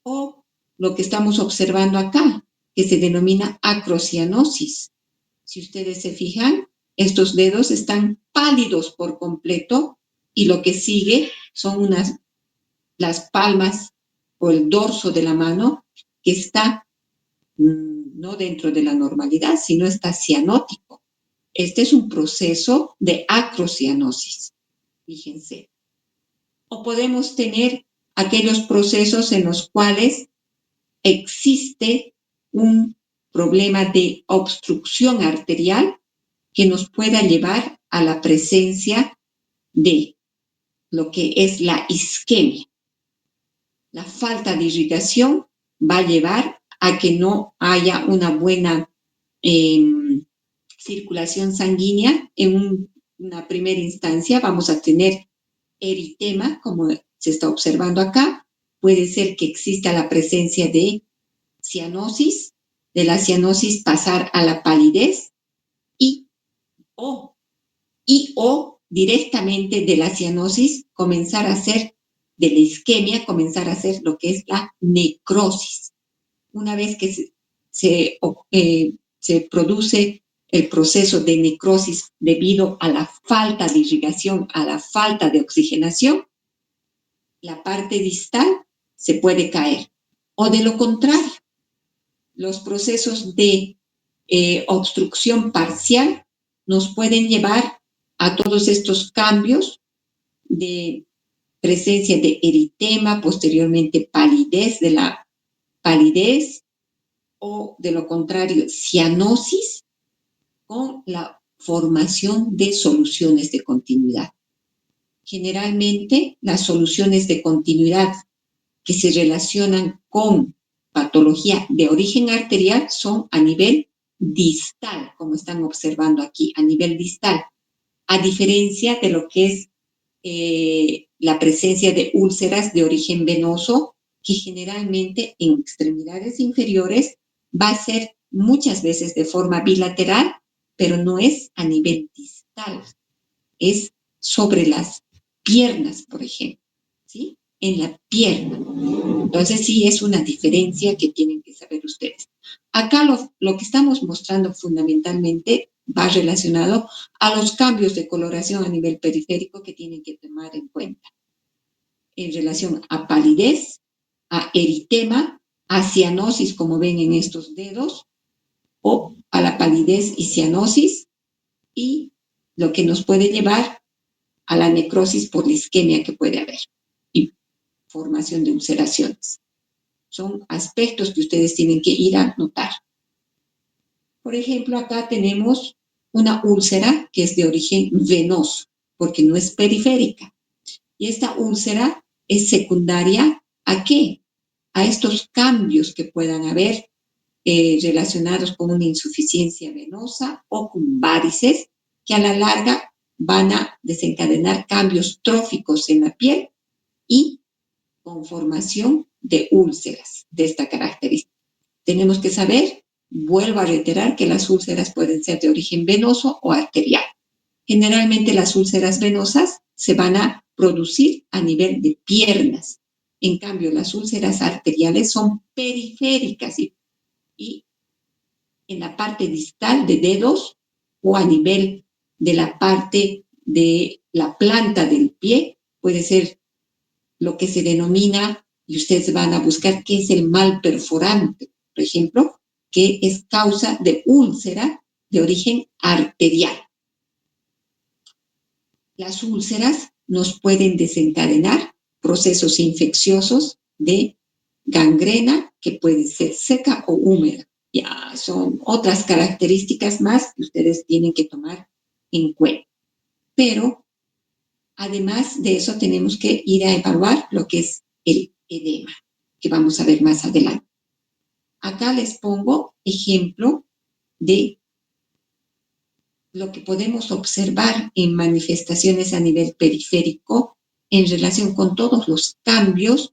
O lo que estamos observando acá, que se denomina acrocianosis. Si ustedes se fijan, estos dedos están pálidos por completo y lo que sigue son las palmas o el dorso de la mano que está no dentro de la normalidad, sino está cianótico. Este es un proceso de acrocianosis, fíjense. O podemos tener aquellos procesos en los cuales existe un problema de obstrucción arterial que nos pueda llevar a la presencia de lo que es la isquemia. La falta de irrigación va a llevar a que no haya una buena circulación sanguínea. En una primera instancia vamos a tener eritema, como se está observando acá. Puede ser que exista la presencia de cianosis, de la cianosis pasar a la palidez o directamente de la cianosis comenzar a hacer, de la isquemia, comenzar a hacer lo que es la necrosis. Una vez que se produce el proceso de necrosis debido a la falta de irrigación, a la falta de oxigenación, la parte distal se puede caer. O de lo contrario, los procesos de obstrucción parcial nos pueden llevar a todos estos cambios de presencia de eritema, posteriormente palidez, de la palidez, o de lo contrario, cianosis, con la formación de soluciones de continuidad. Generalmente, las soluciones de continuidad que se relacionan con patología de origen arterial son a nivel distal, como están observando aquí, a nivel distal, a diferencia de lo que es la presencia de úlceras de origen venoso, que generalmente en extremidades inferiores va a ser muchas veces de forma bilateral, pero no es a nivel distal, es sobre las piernas, por ejemplo, ¿sí? En la pierna. Entonces sí es una diferencia que tienen que saber ustedes. Acá lo que estamos mostrando fundamentalmente va relacionado a los cambios de coloración a nivel periférico que tienen que tomar en cuenta. En relación a palidez, a eritema, a cianosis, como ven en estos dedos, o a la palidez y cianosis, y lo que nos puede llevar a la necrosis por la isquemia que puede haber y formación de ulceraciones. Son aspectos que ustedes tienen que ir a notar. Por ejemplo, acá tenemos una úlcera que es de origen venoso, porque no es periférica. Y esta úlcera es secundaria ¿a qué? A estos cambios que puedan haber relacionados con una insuficiencia venosa o con varices, que a la larga van a desencadenar cambios tróficos en la piel y con formación de úlceras de esta característica. Tenemos que saber, vuelvo a reiterar, que las úlceras pueden ser de origen venoso o arterial. Generalmente las úlceras venosas se van a producir a nivel de piernas. En cambio, las úlceras arteriales son periféricas y en la parte distal de dedos o a nivel de la parte de la planta del pie. Puede ser lo que se denomina, y ustedes van a buscar qué es el mal perforante, por ejemplo, que es causa de úlcera de origen arterial. Las úlceras nos pueden desencadenar procesos infecciosos de gangrena, que puede ser seca o húmeda. Ya son otras características más que ustedes tienen que tomar en cuenta. Pero además de eso tenemos que ir a evaluar lo que es el edema, que vamos a ver más adelante. Acá les pongo ejemplo de lo que podemos observar en manifestaciones a nivel periférico en relación con todos los cambios,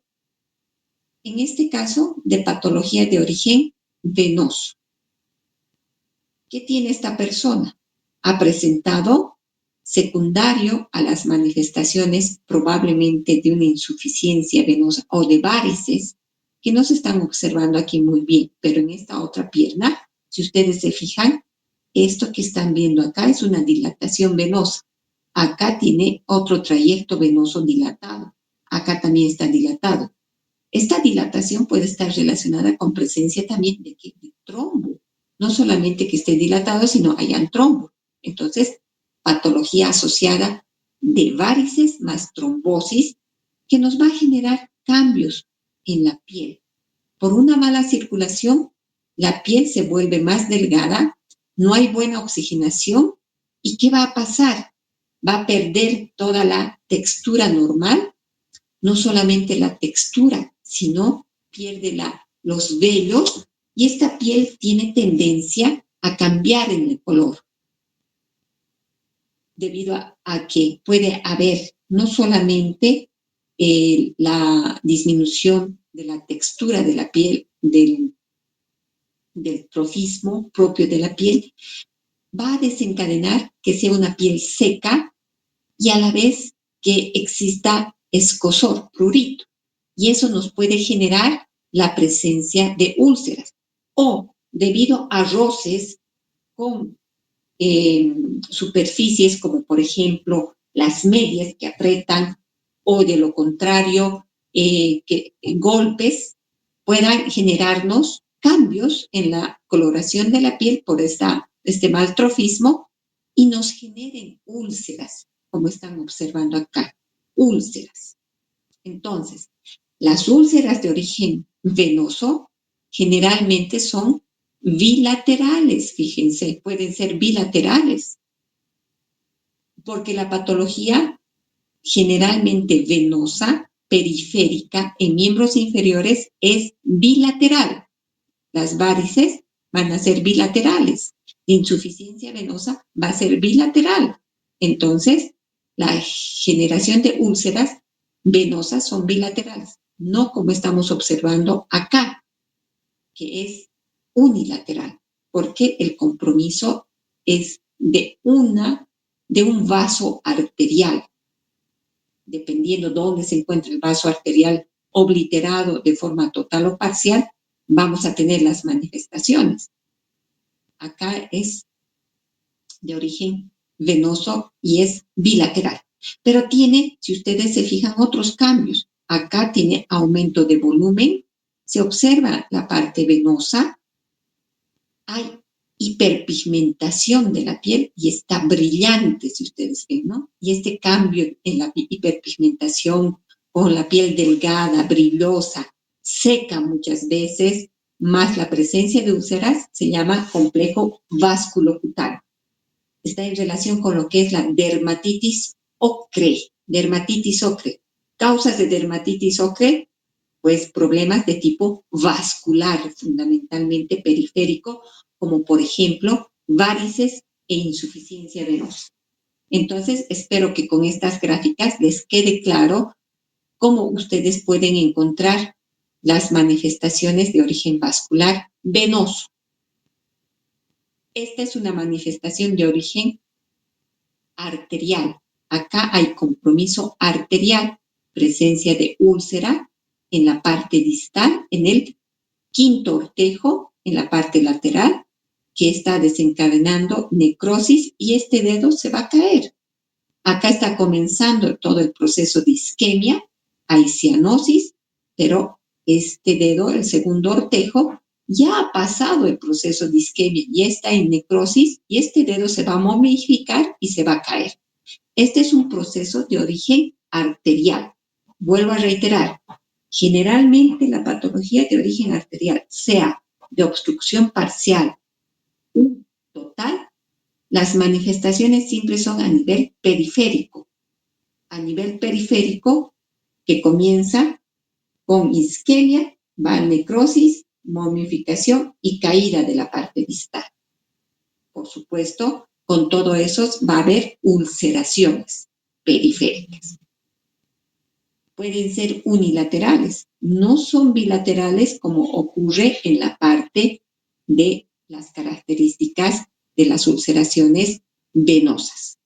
en este caso de patología de origen venoso. ¿Qué tiene esta persona? Ha presentado secundario a las manifestaciones probablemente de una insuficiencia venosa o de varices que no se están observando aquí muy bien, pero en esta otra pierna, si ustedes se fijan, esto que están viendo acá es una dilatación venosa. Acá tiene otro trayecto venoso dilatado. Acá también está dilatado. Esta dilatación puede estar relacionada con presencia también de trombo. No solamente que esté dilatado, sino hayan trombo. Entonces, patología asociada de varices más trombosis que nos va a generar cambios en la piel. Por una mala circulación, la piel se vuelve más delgada, no hay buena oxigenación. ¿Y qué va a pasar? Va a perder toda la textura normal, no solamente la textura, sino pierde los vellos y esta piel tiene tendencia a cambiar en el color, debido a que puede haber no solamente la disminución de la textura de la piel, del trofismo propio de la piel, va a desencadenar que sea una piel seca y a la vez que exista escozor, prurito. Y eso nos puede generar la presencia de úlceras. O debido a roces con superficies como por ejemplo las medias que aprietan o de lo contrario que golpes puedan generarnos cambios en la coloración de la piel por este maltrofismo y nos generen úlceras, como están observando acá, úlceras. Entonces, las úlceras de origen venoso generalmente son bilaterales, fíjense, pueden ser bilaterales, porque la patología generalmente venosa, periférica, en miembros inferiores es bilateral. Las varices van a ser bilaterales. La insuficiencia venosa va a ser bilateral. Entonces, la generación de úlceras venosas son bilaterales, no como estamos observando acá, que es unilateral, porque el compromiso es de un vaso arterial. Dependiendo dónde se encuentre el vaso arterial obliterado de forma total o parcial, vamos a tener las manifestaciones. Acá es de origen venoso y es bilateral. Pero tiene, si ustedes se fijan, otros cambios. Acá tiene aumento de volumen, se observa la parte venosa, hay hiperpigmentación de la piel y está brillante, si ustedes ven, ¿no? Y este cambio en la hiperpigmentación con la piel delgada, brillosa, seca muchas veces, más la presencia de úlceras, se llama complejo vasculocutáneo. Está en relación con lo que es la dermatitis ocre. Dermatitis ocre. Causas de dermatitis ocre, pues problemas de tipo vascular, fundamentalmente periférico, como por ejemplo varices e insuficiencia venosa. Entonces, espero que con estas gráficas les quede claro cómo ustedes pueden encontrar las manifestaciones de origen vascular venoso. Esta es una manifestación de origen arterial. Acá hay compromiso arterial, presencia de úlcera en la parte distal, en el quinto ortejo, en la parte lateral, que está desencadenando necrosis y este dedo se va a caer. Acá está comenzando todo el proceso de isquemia, hay cianosis, pero este dedo, el segundo ortejo, ya ha pasado el proceso de isquemia, ya está en necrosis y este dedo se va a momificar y se va a caer. Este es un proceso de origen arterial. Vuelvo a reiterar, generalmente la patología de origen arterial, sea de obstrucción parcial o total, las manifestaciones siempre son a nivel periférico. A nivel periférico que comienza con isquemia, va a necrosis, momificación y caída de la parte distal. Por supuesto, con todo eso va a haber ulceraciones periféricas. Pueden ser unilaterales, no son bilaterales como ocurre en la parte de las características de las ulceraciones venosas.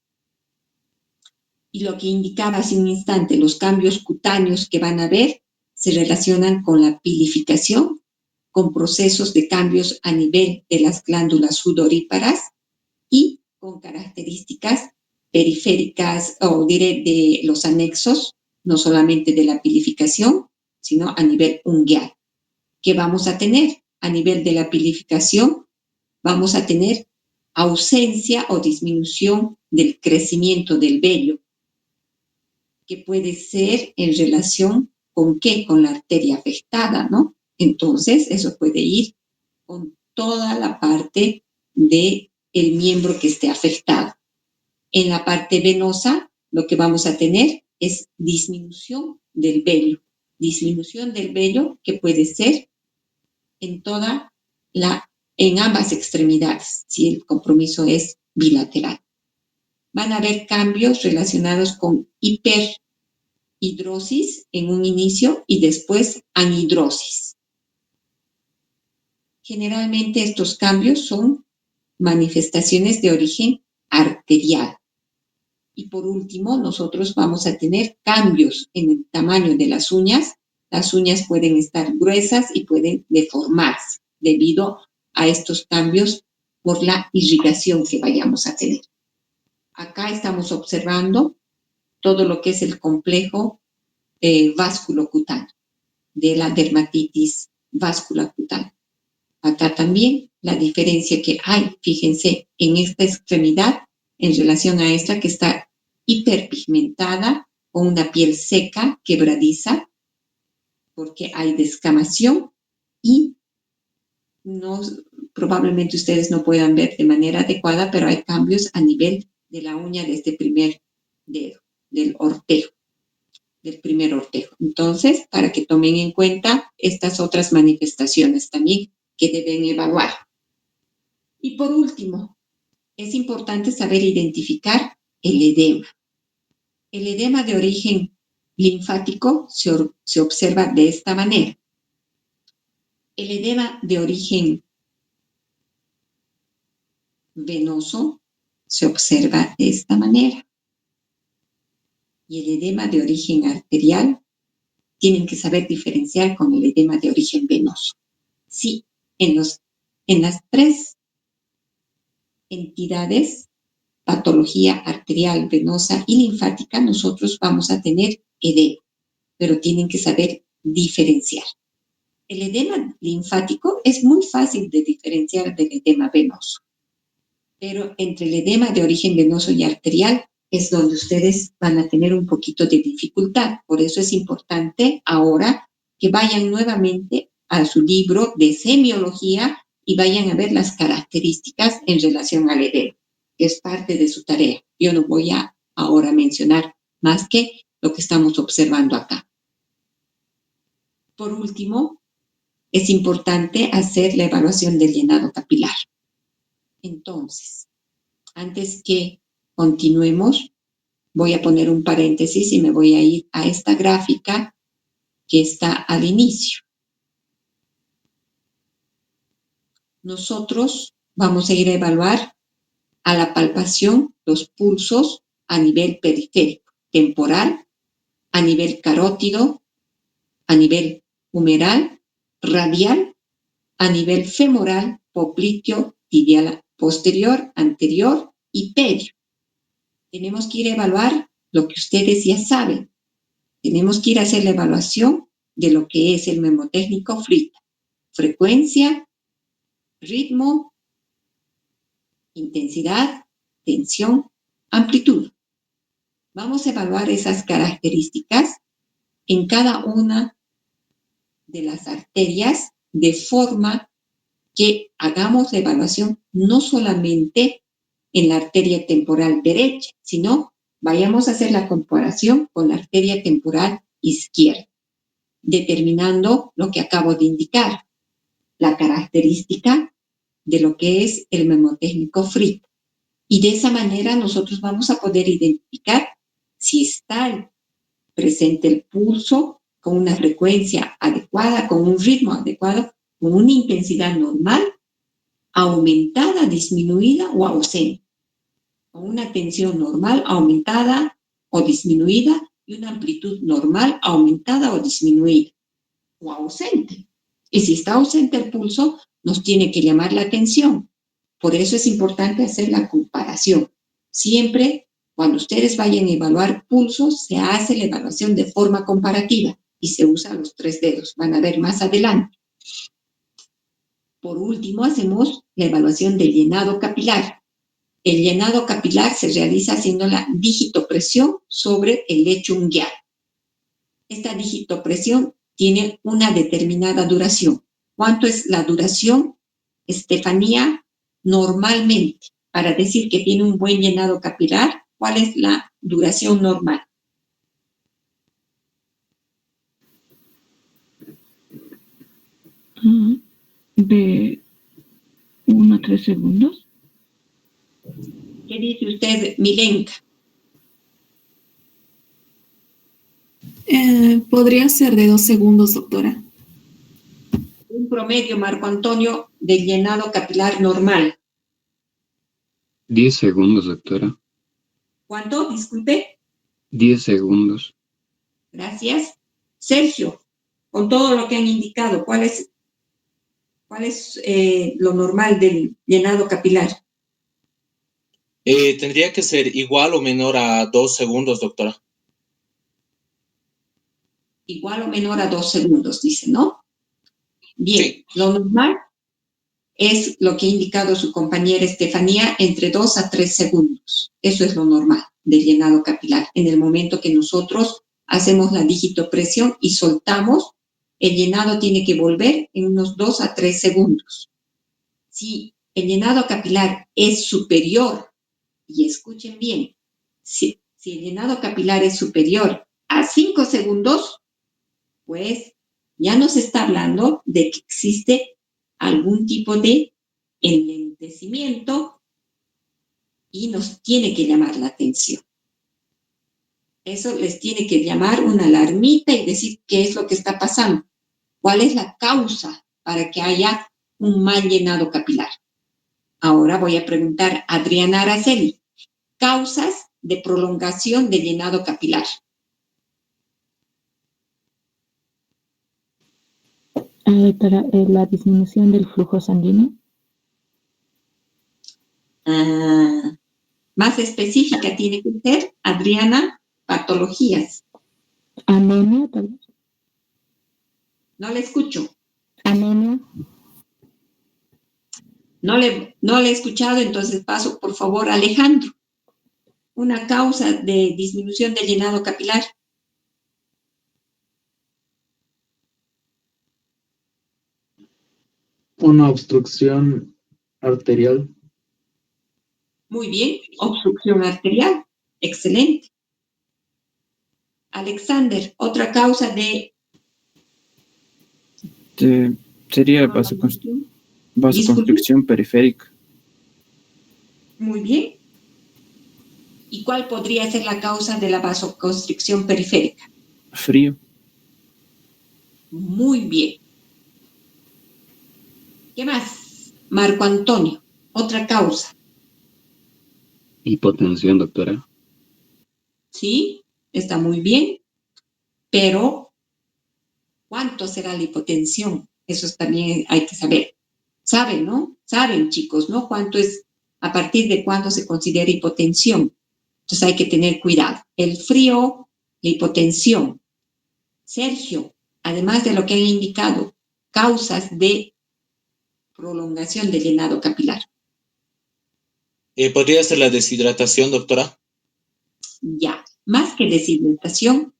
Y lo que indicaba hace un instante, los cambios cutáneos que van a haber se relacionan con la pilificación, con procesos de cambios a nivel de las glándulas sudoríparas y con características periféricas o diré de los anexos, no solamente de la pilificación, sino a nivel ungueal. ¿Qué vamos a tener? A nivel de la pilificación vamos a tener ausencia o disminución del crecimiento del vello, que puede ser en relación con qué, con la arteria afectada, ¿no? Entonces, eso puede ir con toda la parte del miembro que esté afectado. En la parte venosa, lo que vamos a tener es disminución del vello que puede ser en toda en ambas extremidades, si el compromiso es bilateral. Van a haber cambios relacionados con hiperhidrosis en un inicio y después anhidrosis. Generalmente estos cambios son manifestaciones de origen arterial. Y por último, nosotros vamos a tener cambios en el tamaño de las uñas. Las uñas pueden estar gruesas y pueden deformarse debido a estos cambios por la irrigación que vayamos a tener. Acá estamos observando todo lo que es el complejo vasculocutáneo de la dermatitis vasculocutánea. Acá también la diferencia que hay, fíjense, en esta extremidad en relación a esta que está hiperpigmentada, con una piel seca, quebradiza, porque hay descamación y probablemente ustedes no puedan ver de manera adecuada, pero hay cambios a nivel de la uña de este primer dedo, del primer ortejo. Entonces, para que tomen en cuenta estas otras manifestaciones también que deben evaluar. Y por último, es importante saber identificar el edema. El edema de origen linfático se observa de esta manera. El edema de origen venoso se observa de esta manera. Y el edema de origen arterial tienen que saber diferenciar con el edema de origen venoso. Sí, en las tres entidades, patología arterial, venosa y linfática, nosotros vamos a tener edema, pero tienen que saber diferenciar. El edema linfático es muy fácil de diferenciar del edema venoso, pero entre el edema de origen venoso y arterial es donde ustedes van a tener un poquito de dificultad. Por eso es importante ahora que vayan nuevamente a su libro de semiología y vayan a ver las características en relación al edema. Es parte de su tarea. Yo no voy a ahora mencionar más que lo que estamos observando acá. Por último, es importante hacer la evaluación del llenado capilar. Entonces, antes que continuemos, voy a poner un paréntesis y me voy a ir a esta gráfica que está al inicio. Nosotros vamos a ir a evaluar a la palpación los pulsos a nivel periférico, temporal, a nivel carótido, a nivel humeral, radial, a nivel femoral, popliteo, tibial posterior, anterior y pedio. Tenemos que ir a evaluar lo que ustedes ya saben. Tenemos que ir a hacer la evaluación de lo que es el mnemotécnico FLIT. Frecuencia, ritmo, intensidad, tensión, amplitud. Vamos a evaluar esas características en cada una de las arterias de forma que hagamos la evaluación no solamente en la arteria temporal derecha, sino vayamos a hacer la comparación con la arteria temporal izquierda, determinando lo que acabo de indicar, la característica de lo que es el mnemotécnico FRIT. Y de esa manera nosotros vamos a poder identificar si está presente el pulso con una frecuencia adecuada, con un ritmo adecuado, con una intensidad normal, aumentada, disminuida o ausente, con una tensión normal, aumentada o disminuida y una amplitud normal, aumentada o disminuida o ausente. Y si está ausente el pulso, nos tiene que llamar la atención. Por eso es importante hacer la comparación. Siempre, cuando ustedes vayan a evaluar pulsos, se hace la evaluación de forma comparativa y se usa los 3 dedos. Van a ver más adelante. Por último, hacemos la evaluación del llenado capilar. El llenado capilar se realiza haciendo la digitopresión sobre el lecho unguial. Esta digitopresión tiene una determinada duración. ¿Cuánto es la duración, Estefanía? Normalmente, para decir que tiene un buen llenado capilar, ¿cuál es la duración normal? De 1 a 3 segundos. ¿Qué dice usted, Milenka? Podría ser de 2 segundos, doctora. Un promedio, Marco Antonio, de llenado capilar normal. 10 segundos, doctora. ¿Cuánto? Disculpe. 10 segundos. Gracias. Sergio, con todo lo que han indicado, ¿cuál es lo normal del llenado capilar? Tendría que ser igual o menor a 2 segundos, doctora. Igual o menor a 2 segundos, dice, ¿no? Bien, Sí. Lo normal es lo que ha indicado su compañera Estefanía, entre 2 a 3 segundos. Eso es lo normal del llenado capilar. En el momento que nosotros hacemos la digitopresión y soltamos, el llenado tiene que volver en unos 2 a 3 segundos. Si el llenado capilar es superior, y escuchen bien, si el llenado capilar es superior a 5 segundos, pues ya nos está hablando de que existe algún tipo de enlentecimiento y nos tiene que llamar la atención. Eso les tiene que llamar una alarmita y decir qué es lo que está pasando, cuál es la causa para que haya un mal llenado capilar. Ahora voy a preguntar a Adriana Araceli, causas de prolongación del llenado capilar. Para la disminución del flujo sanguíneo. Más específica tiene que ser, Adriana, patologías. Anemia, tal vez. No le escucho. Anemia. No le he escuchado, entonces paso, por favor, a Alejandro. Una causa de disminución del llenado capilar. Una obstrucción arterial. Muy bien, obstrucción arterial. Excelente. Alexander, otra causa de... Sería vasoconstricción periférica. Muy bien. ¿Y cuál podría ser la causa de la vasoconstricción periférica? Frío. Muy bien. ¿Qué más? Marco Antonio, otra causa. Hipotensión, doctora. Sí, está muy bien, pero ¿cuánto será la hipotensión? Eso también hay que saber. Saben, ¿no? Saben, chicos, ¿no? ¿Cuánto es, a partir de cuándo se considera hipotensión? Entonces hay que tener cuidado. El frío, la hipotensión. Sergio, además de lo que han indicado, causas de prolongación del llenado capilar. ¿Podría ser la deshidratación, doctora? Ya, más que deshidratación,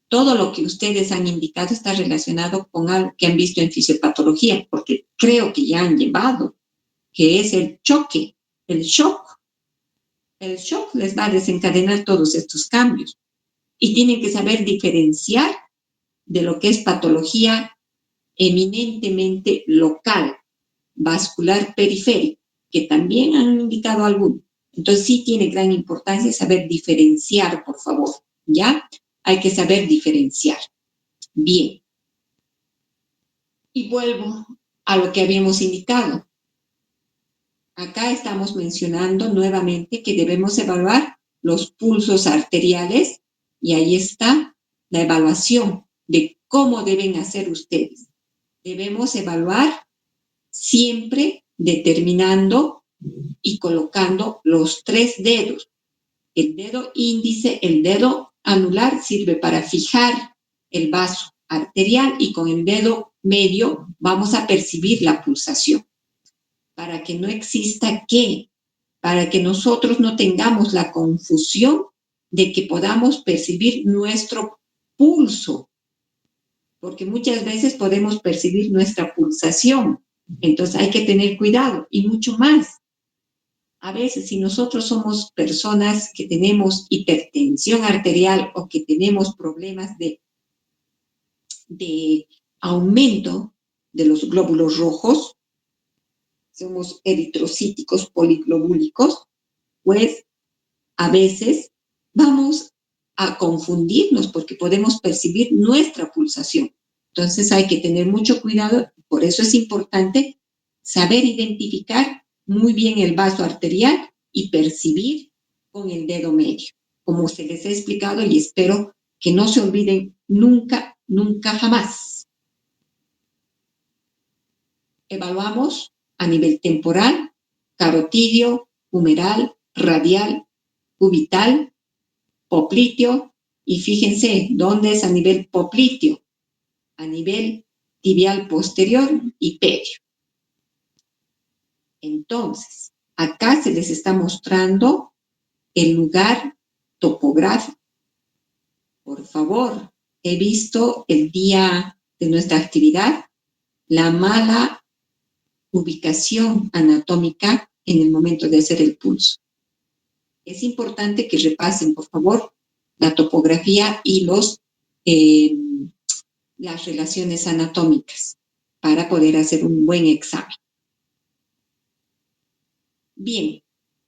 todo lo que ustedes han indicado está relacionado con algo que han visto en fisiopatología, porque creo que ya han llevado, que es el choque, el shock. El shock les va a desencadenar todos estos cambios y tienen que saber diferenciar de lo que es patología eminentemente local, vascular periférica, que también han indicado algunos. Entonces sí tiene gran importancia saber diferenciar, por favor, ¿ya? Hay que saber diferenciar. Bien. Y vuelvo a lo que habíamos indicado. Acá estamos mencionando nuevamente que debemos evaluar los pulsos arteriales y ahí está la evaluación de cómo deben hacer ustedes. Debemos evaluar siempre determinando y colocando los 3 dedos. El dedo índice, el dedo anular sirve para fijar el vaso arterial y con el dedo medio vamos a percibir la pulsación. Para que no exista ¿qué? Para que nosotros no tengamos la confusión de que podamos percibir nuestro pulso, porque muchas veces podemos percibir nuestra pulsación. Entonces hay que tener cuidado y mucho más. A veces si nosotros somos personas que tenemos hipertensión arterial o que tenemos problemas de aumento de los glóbulos rojos, somos eritrocíticos poliglobúlicos, pues a veces vamos a confundirnos porque podemos percibir nuestra pulsación. Entonces hay que tener mucho cuidado, por eso es importante saber identificar muy bien el vaso arterial y percibir con el dedo medio, como se les ha explicado, y espero que no se olviden nunca, nunca, jamás. Evaluamos a nivel temporal, carotidio, humeral, radial, cubital, popliteo, y fíjense dónde es a nivel popliteo, a nivel tibial posterior y pedio. Entonces, acá se les está mostrando el lugar topográfico. Por favor, he visto el día de nuestra actividad la mala ubicación anatómica en el momento de hacer el pulso. Es importante que repasen, por favor, la topografía y las relaciones anatómicas para poder hacer un buen examen. Bien,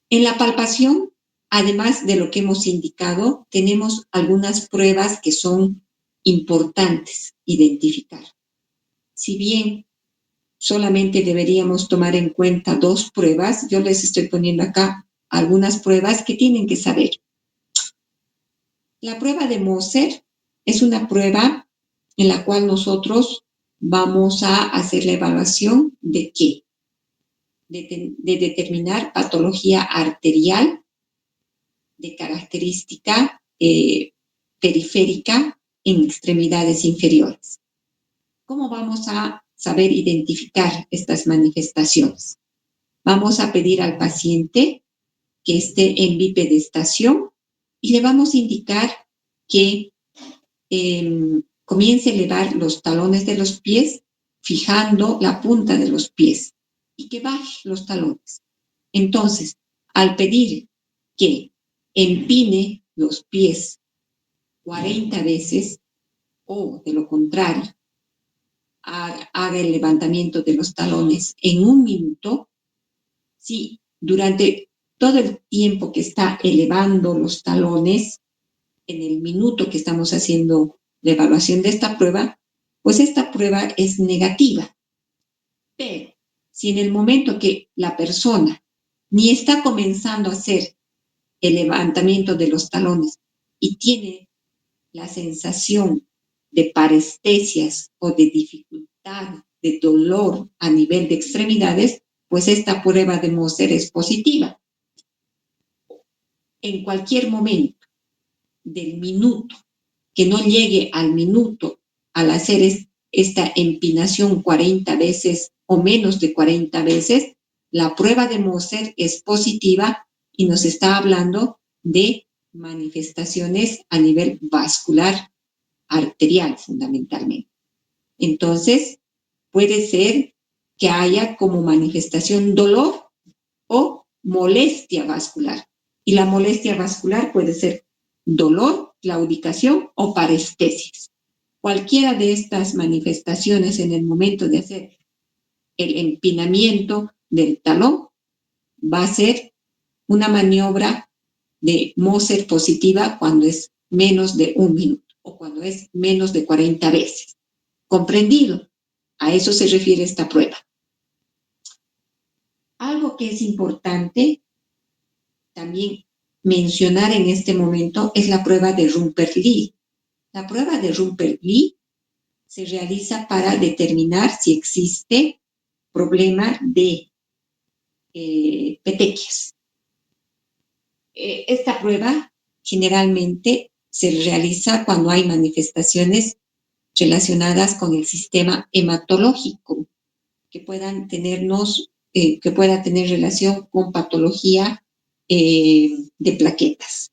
en la palpación, además de lo que hemos indicado, tenemos algunas pruebas que son importantes identificar. Si bien solamente deberíamos tomar en cuenta 2 pruebas, yo les estoy poniendo acá algunas pruebas que tienen que saber. La prueba de Moser es una prueba en la cual nosotros vamos a hacer la evaluación de ¿qué? De determinar patología arterial de característica periférica en extremidades inferiores. ¿Cómo vamos a saber identificar estas manifestaciones? Vamos a pedir al paciente que esté en bipedestación y le vamos a indicar que comience a elevar los talones de los pies, fijando la punta de los pies, y que baje los talones. Entonces, al pedir que empine los pies 40 veces, o de lo contrario, haga el levantamiento de los talones en 1 minuto, si durante todo el tiempo que está elevando los talones, en el minuto que estamos haciendo la evaluación de esta prueba, pues esta prueba es negativa. Pero si en el momento que la persona ni está comenzando a hacer el levantamiento de los talones y tiene la sensación de parestesias o de dificultad, de dolor a nivel de extremidades, pues esta prueba de Moser es positiva. En cualquier momento del minuto, que no llegue al minuto al hacer esta empinación 40 veces o menos de 40 veces, la prueba de Moser es positiva y nos está hablando de manifestaciones a nivel vascular arterial fundamentalmente. Entonces, puede ser que haya como manifestación dolor o molestia vascular. Y la molestia vascular puede ser dolor, claudicación o parestesias. Cualquiera de estas manifestaciones en el momento de hacer el empinamiento del talón va a ser una maniobra de Moser positiva cuando es menos de 1 minuto o cuando es menos de 40 veces. ¿Comprendido? A eso se refiere esta prueba. Algo que es importante también mencionar en este momento es la prueba de Rumper-Lee. La prueba de Rumper-Lee se realiza para determinar si existe problema de petequias. Esta prueba generalmente se realiza cuando hay manifestaciones relacionadas con el sistema hematológico que pueda tener relación con patología de plaquetas,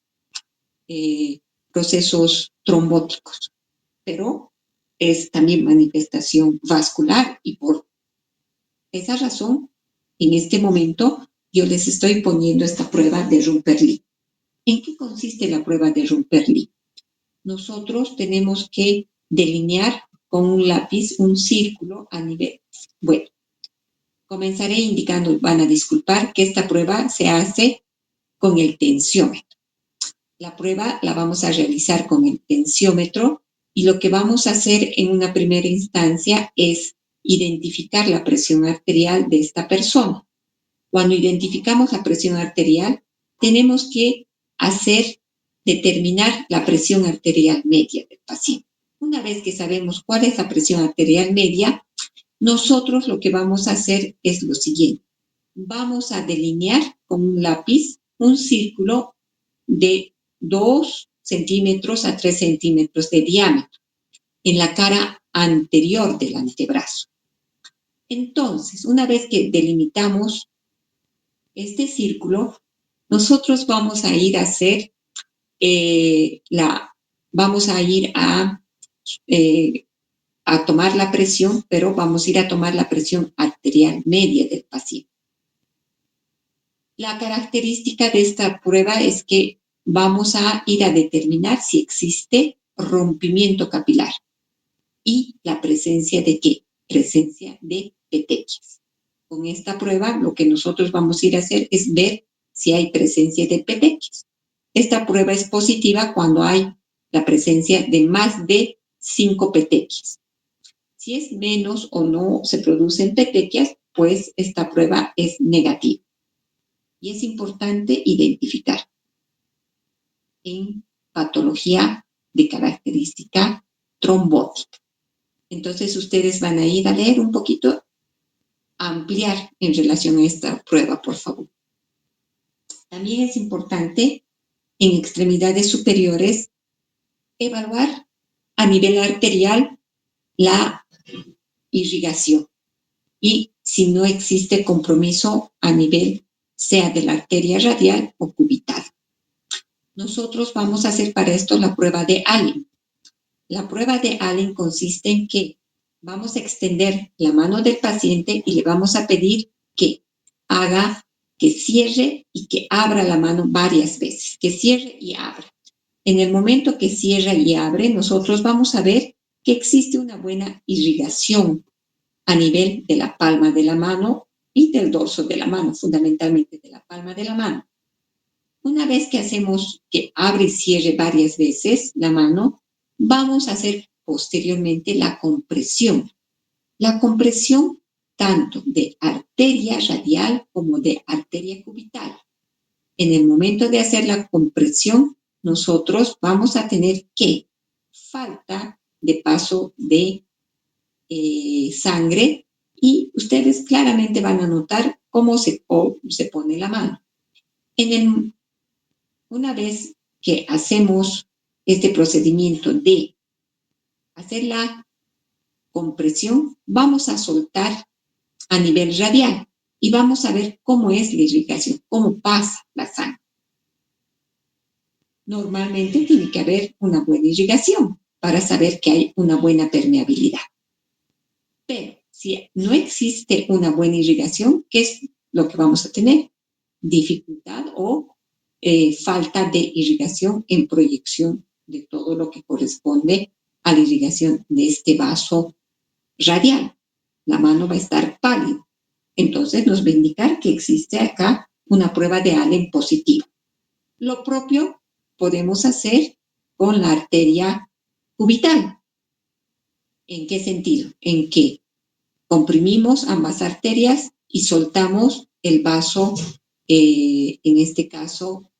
procesos trombóticos, pero es también manifestación vascular y por esa razón, en este momento, yo les estoy poniendo esta prueba de Rumper-Lee. ¿En qué consiste la prueba de Rumper-Lee? Nosotros tenemos que delinear con un lápiz un círculo a nivel. Bueno, Comenzaré indicando, van a disculpar, que esta prueba se hace con el tensiómetro. La prueba la vamos a realizar con el tensiómetro y lo que vamos a hacer en una primera instancia es identificar la presión arterial de esta persona. Cuando identificamos la presión arterial, tenemos que determinar la presión arterial media del paciente. Una vez que sabemos cuál es la presión arterial media, nosotros lo que vamos a hacer es lo siguiente. Vamos a delinear con un lápiz un círculo de 2 centímetros a 3 centímetros de diámetro en la cara anterior del antebrazo. Entonces, una vez que delimitamos este círculo, nosotros vamos a ir a hacer vamos a ir a tomar la presión, pero vamos a ir a tomar la presión arterial media del paciente. La característica de esta prueba es que vamos a ir a determinar si existe rompimiento capilar y la presencia de ¿qué? Presencia de petequias. Con esta prueba lo que nosotros vamos a ir a hacer es ver si hay presencia de petequias. Esta prueba es positiva cuando hay la presencia de más de 5 petequias. Si es menos o no se producen petequias, pues esta prueba es negativa. Y es importante identificar en patología de característica trombótica. Entonces ustedes van a ir a leer un poquito, a ampliar en relación a esta prueba, por favor. También es importante en extremidades superiores evaluar a nivel arterial la irrigación y si no existe compromiso a nivel sea de la arteria radial o cubital. Nosotros vamos a hacer para esto la prueba de Allen. La prueba de Allen consiste en que vamos a extender la mano del paciente y le vamos a pedir que que cierre y que abra la mano varias veces, que cierre y abra. En el momento que cierra y abre, nosotros vamos a ver que existe una buena irrigación a nivel de la palma de la mano y del dorso de la mano, fundamentalmente de la palma de la mano. Una vez que hacemos que abre y cierre varias veces la mano, vamos a hacer posteriormente la compresión. La compresión tanto de arteria radial como de arteria cubital. En el momento de hacer la compresión, nosotros vamos a tener que falta de paso de sangre y ustedes claramente van a notar cómo se pone la mano. Una vez que hacemos este procedimiento de hacer la compresión, vamos a soltar a nivel radial y vamos a ver cómo es la irrigación, cómo pasa la sangre. Normalmente tiene que haber una buena irrigación para saber que hay una buena permeabilidad. Pero si no existe una buena irrigación, ¿qué es lo que vamos a tener? Dificultad o falta de irrigación en proyección de todo lo que corresponde a la irrigación de este vaso radial. La mano va a estar pálida. Entonces nos va a indicar que existe acá una prueba de Allen positiva. Lo propio podemos hacer con la arteria cubital. ¿En qué sentido? En que comprimimos ambas arterias y soltamos el vaso, en este caso,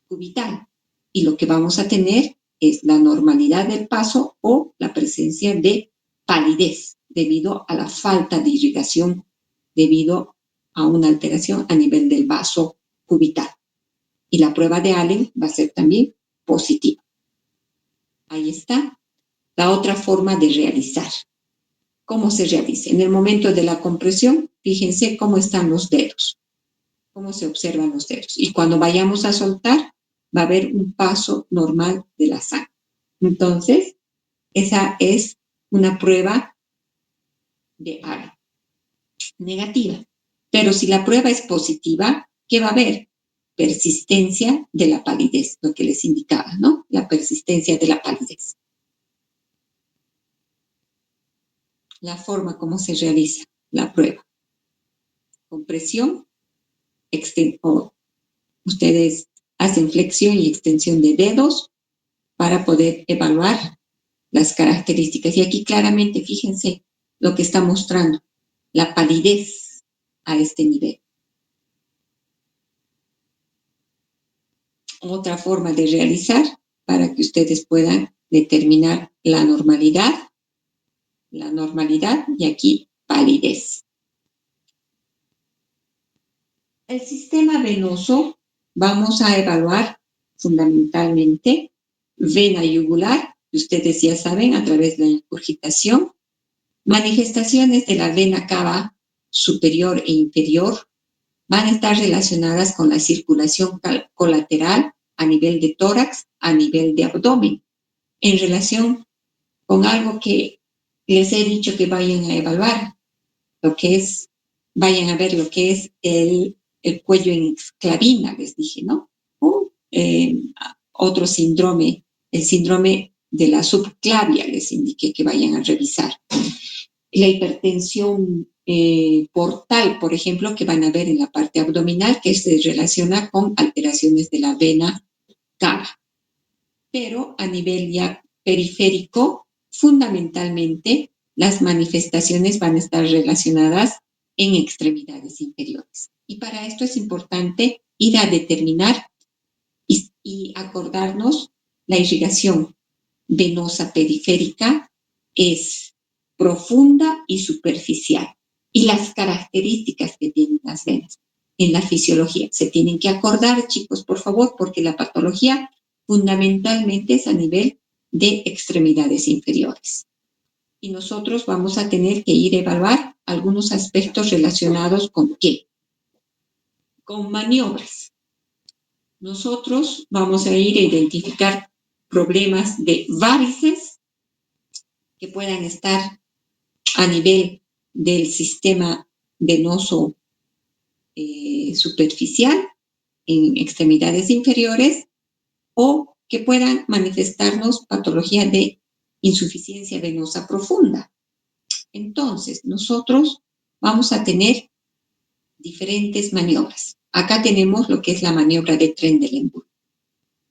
cubital. Y lo que vamos a tener es la normalidad del paso o la presencia de palidez debido a la falta de irrigación, debido a una alteración a nivel del vaso cubital. Y la prueba de Allen va a ser también positiva. Ahí está la otra forma de realizar. ¿Cómo se realiza? En el momento de la compresión, fíjense cómo están los dedos, cómo se observan los dedos. Y cuando vayamos a soltar, va a haber un paso normal de la sangre. Entonces, esa es una prueba de Allen negativa. Pero si la prueba es positiva, ¿qué va a haber? Persistencia de la palidez, lo que les indicaba, ¿no? La persistencia de la palidez. La forma como se realiza la prueba. compresión, o ustedes hacen flexión y extensión de dedos para poder evaluar las características. Y aquí claramente, fíjense lo que está mostrando, la palidez a este nivel. Otra forma de realizar para que ustedes puedan determinar la normalidad y aquí palidez. El sistema venoso vamos a evaluar fundamentalmente vena yugular, ustedes ya saben, a través de la ingurgitación, manifestaciones de la vena cava superior e inferior van a estar relacionadas con la circulación colateral a nivel de tórax, a nivel de abdomen, en relación con algo que les he dicho que vayan a evaluar, vayan a ver lo que es el cuello en esclavina, les dije, ¿no? Otro síndrome, el síndrome de la subclavia, les indiqué que vayan a revisar. La hipertensión portal, por ejemplo, que van a ver en la parte abdominal, que se relaciona con alteraciones de la vena cava. Pero a nivel ya periférico, fundamentalmente, las manifestaciones van a estar relacionadas en extremidades inferiores. Y para esto es importante ir a determinar y acordarnos la irrigación venosa periférica es profunda y superficial. Y las características que tienen las venas en la fisiología. Se tienen que acordar, chicos, por favor, porque la patología fundamentalmente es a nivel de extremidades inferiores. Y nosotros vamos a tener que ir a evaluar algunos aspectos relacionados con ¿qué? Con maniobras. Nosotros vamos a ir a identificar problemas de varices que puedan estar a nivel del sistema venoso superficial en extremidades inferiores o que puedan manifestarnos patología de insuficiencia venosa profunda. Entonces, nosotros vamos a tener diferentes maniobras. Acá tenemos lo que es la maniobra de Trendelenburg.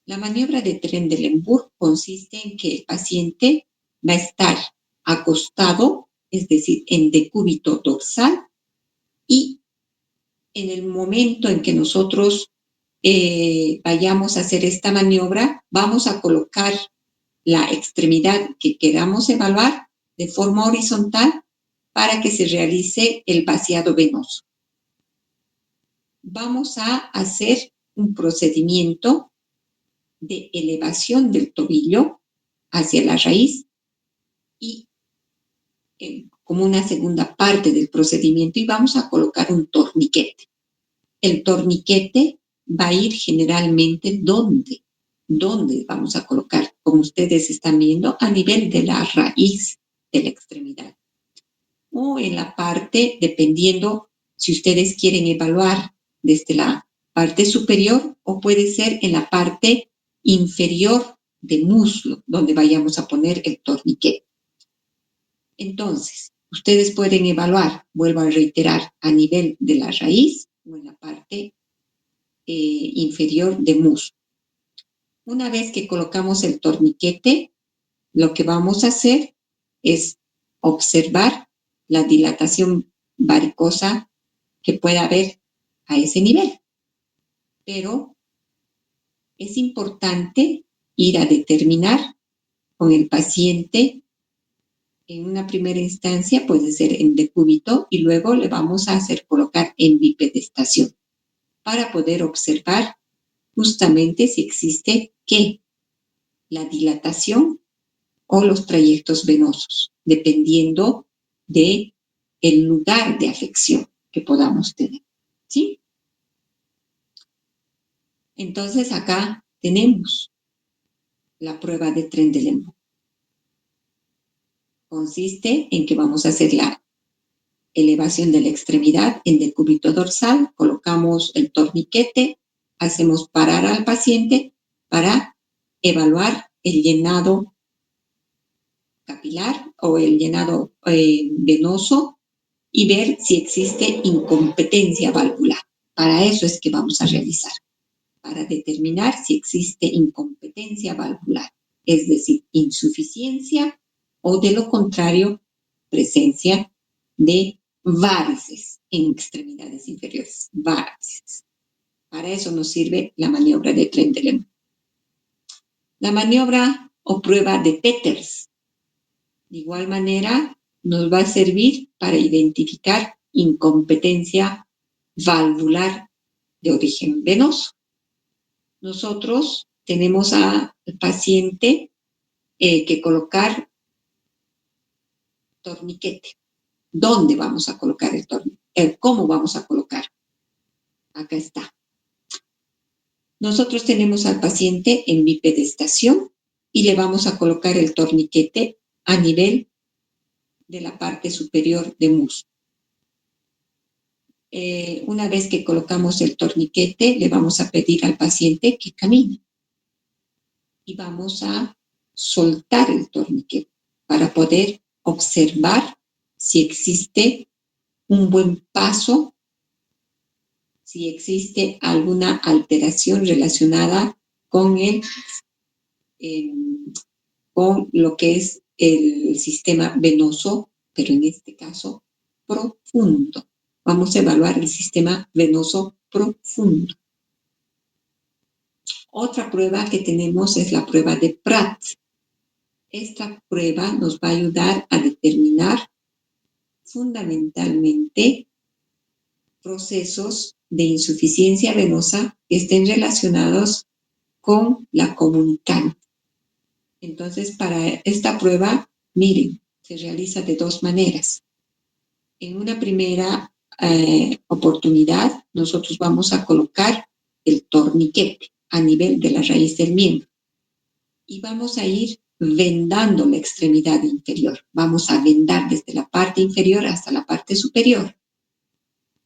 La maniobra de Trendelenburg consiste en que el paciente va a estar acostado, es decir, en decúbito dorsal, y en el momento en que nosotros vayamos a hacer esta maniobra, vamos a colocar la extremidad que queramos evaluar de forma horizontal para que se realice el vaciado venoso. Vamos a hacer un procedimiento de elevación del tobillo hacia la raíz y como una segunda parte del procedimiento y vamos a colocar un torniquete. El torniquete va a ir generalmente ¿dónde vamos a colocar? Como ustedes están viendo, a nivel de la raíz de la extremidad. O en la parte, dependiendo si ustedes quieren evaluar desde la parte superior o puede ser en la parte inferior del muslo, donde vayamos a poner el torniquete. Entonces, ustedes pueden evaluar, vuelvo a reiterar, a nivel de la raíz o en la parte inferior de muslo. Una vez que colocamos el torniquete, lo que vamos a hacer es observar la dilatación varicosa que pueda haber a ese nivel. Pero es importante ir a determinar con el paciente en una primera instancia, puede ser en decúbito, y luego le vamos a hacer colocar en bipedestación para poder observar justamente si existe ¿qué? La dilatación o los trayectos venosos, dependiendo de el lugar de afección que podamos tener, ¿sí? Entonces acá tenemos la prueba de Trendelenburg. Consiste en que vamos a hacer la elevación de la extremidad en decúbito dorsal, colocamos el torniquete, hacemos parar al paciente para evaluar el llenado capilar o el llenado venoso y ver si existe incompetencia valvular. Para eso es que vamos a realizar, para determinar si existe incompetencia valvular, es decir, insuficiencia o de lo contrario, presencia de varices en extremidades inferiores, varices. Para eso nos sirve la maniobra de Trendelenburg. La maniobra o prueba de Peters, de igual manera, nos va a servir para identificar incompetencia valvular de origen venoso. Nosotros tenemos al paciente que colocar torniquete. ¿Dónde vamos a colocar el torniquete? ¿Cómo vamos a colocar? Acá está. Nosotros tenemos al paciente en bipedestación y le vamos a colocar el torniquete a nivel de la parte superior de muslo. Una vez que colocamos el torniquete, le vamos a pedir al paciente que camine y vamos a soltar el torniquete para poder observar si existe un buen paso, si existe alguna alteración relacionada con con lo que es el sistema venoso, pero en este caso profundo. Vamos a evaluar el sistema venoso profundo. Otra prueba que tenemos es la prueba de Pratt. Esta prueba nos va a ayudar a determinar fundamentalmente procesos de insuficiencia venosa que estén relacionados con la comunicante. Entonces, para esta prueba, miren, se realiza de dos maneras. En una primera oportunidad, nosotros vamos a colocar el torniquete a nivel de la raíz del miembro y vamos a ir vendando la extremidad inferior. Vamos a vendar desde la parte inferior hasta la parte superior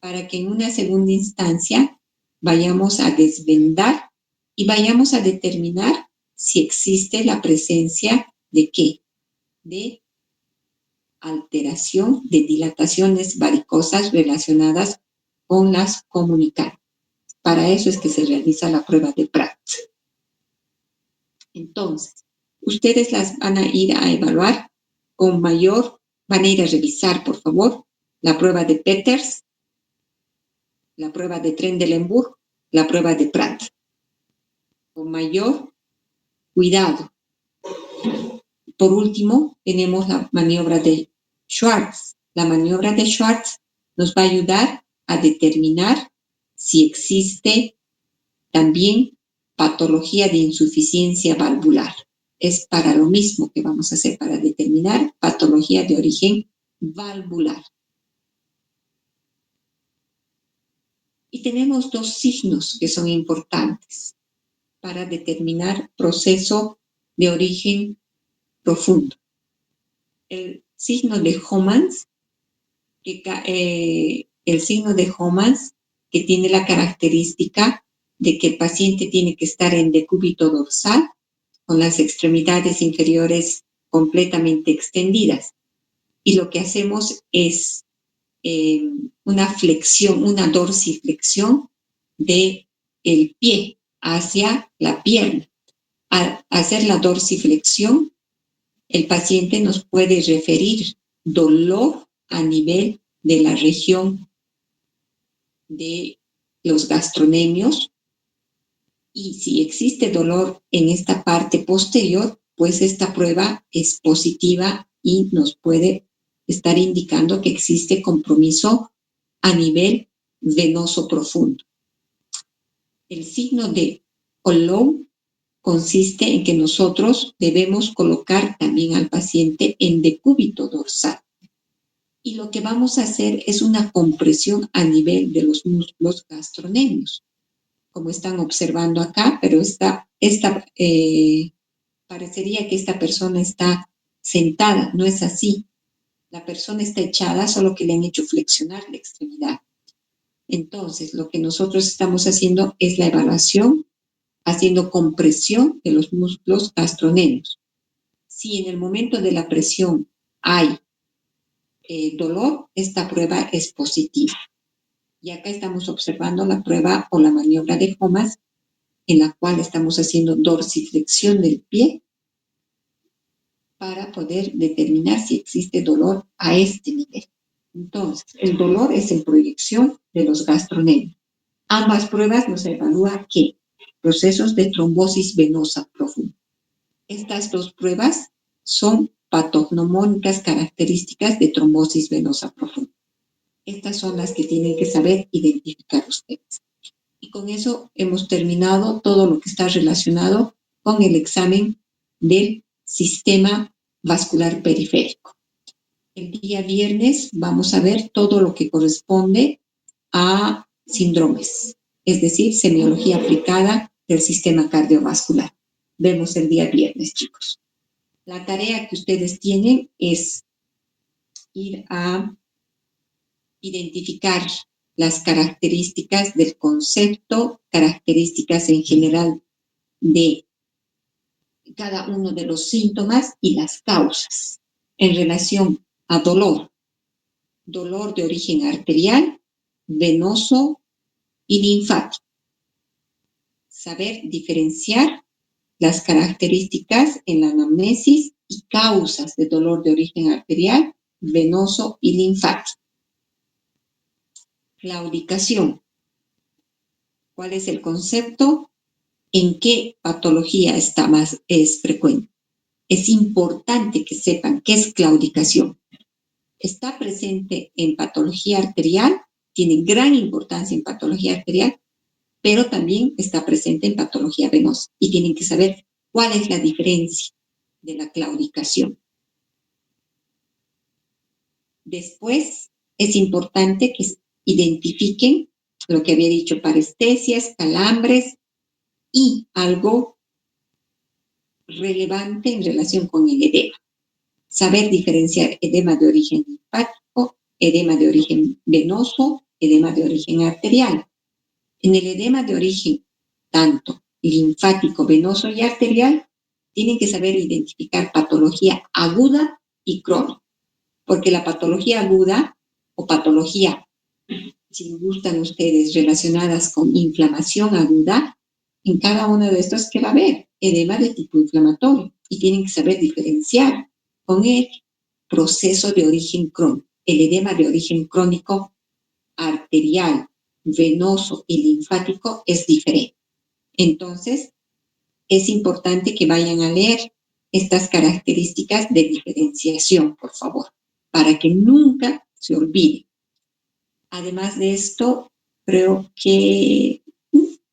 para que en una segunda instancia vayamos a desvendar y vayamos a determinar si existe la presencia de ¿qué? De alteración de dilataciones varicosas relacionadas con las comunicantes. Para eso es que se realiza la prueba de Pratt. Entonces, ustedes las van a ir a evaluar con mayor, van a ir a revisar, por favor, la prueba de Peters, la prueba de Trendelenburg, la prueba de Pratt. Con mayor cuidado. Por último, tenemos la maniobra de Schwartz. La maniobra de Schwartz nos va a ayudar a determinar si existe también patología de insuficiencia valvular. Es para lo mismo que vamos a hacer para determinar patología de origen valvular. Y tenemos dos signos que son importantes para determinar proceso de origen profundo. El signo de Homans, el signo de Homans que tiene la característica de que el paciente tiene que estar en decúbito dorsal con las extremidades inferiores completamente extendidas. Y lo que hacemos es una flexión, una dorsiflexión del pie hacia la pierna. Al hacer la dorsiflexión, el paciente nos puede referir dolor a nivel de la región de los gastronemios y si existe dolor en esta parte posterior, pues esta prueba es positiva y nos puede estar indicando que existe compromiso a nivel venoso profundo. El signo de Hollow consiste en que nosotros debemos colocar también al paciente en decúbito dorsal. Y lo que vamos a hacer es una compresión a nivel de los músculos gastronemios, como están observando acá, pero parecería que esta persona está sentada, no es así. La persona está echada, solo que le han hecho flexionar la extremidad. Entonces, lo que nosotros estamos haciendo es la evaluación, haciendo compresión de los músculos gastronemios. Si en el momento de la presión hay dolor, esta prueba es positiva. Y acá estamos observando la prueba o la maniobra de Homas, en la cual estamos haciendo dorsiflexión del pie para poder determinar si existe dolor a este nivel. Entonces, el dolor es en proyección de los gastronemios. Ambas pruebas nos evalúan ¿qué? Procesos de trombosis venosa profunda. Estas dos pruebas son patognomónicas características de trombosis venosa profunda. Estas son las que tienen que saber identificar ustedes. Y con eso hemos terminado todo lo que está relacionado con el examen del sistema vascular periférico. El día viernes vamos a ver todo lo que corresponde a síndromes, es decir, semiología aplicada del sistema cardiovascular. Vemos el día viernes, chicos. La tarea que ustedes tienen es ir a identificar las características del concepto, características en general de cada uno de los síntomas y las causas en relación a dolor. Dolor de origen arterial, venoso y linfático. Saber diferenciar las características en la anamnesis y causas de dolor de origen arterial, venoso y linfático. Claudicación. ¿Cuál es el concepto? ¿En qué patología es frecuente? Es importante que sepan qué es claudicación. Está presente en patología arterial, tiene gran importancia en patología arterial, pero también está presente en patología venosa y tienen que saber cuál es la diferencia de la claudicación. Después, es importante que identifiquen lo que había dicho, parestesias, calambres y algo relevante en relación con el edema. Saber diferenciar edema de origen linfático, edema de origen venoso, edema de origen arterial. En el edema de origen tanto linfático, venoso y arterial, tienen que saber identificar patología aguda y crónica, porque la patología aguda o patología, si gustan ustedes, relacionadas con inflamación aguda, en cada uno de estos que va a haber edema de tipo inflamatorio y tienen que saber diferenciar con el proceso de origen crónico. El edema de origen crónico arterial, venoso y linfático es diferente. Entonces, es importante que vayan a leer estas características de diferenciación, por favor, para que nunca se olvide. Además de esto, creo que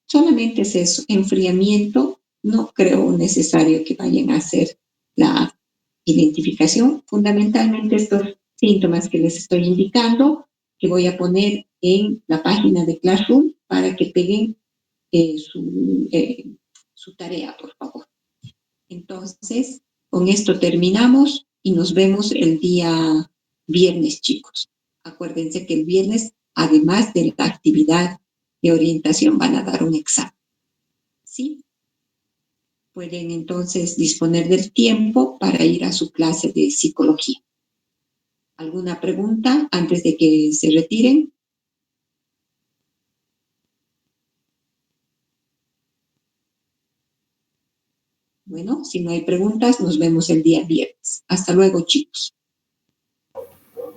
solamente es eso, enfriamiento. No creo necesario que vayan a hacer la identificación. Fundamentalmente estos síntomas que les estoy indicando, que voy a poner en la página de Classroom para que peguen su tarea, por favor. Entonces, con esto terminamos y nos vemos el día viernes, chicos. Acuérdense que el viernes, además de la actividad de orientación, van a dar un examen. ¿Sí? Pueden entonces disponer del tiempo para ir a su clase de psicología. ¿Alguna pregunta antes de que se retiren? Bueno, si no hay preguntas, nos vemos el día viernes. Hasta luego, chicos.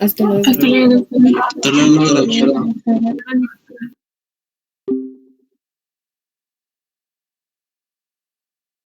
Hasta luego. Hasta luego. Hasta luego.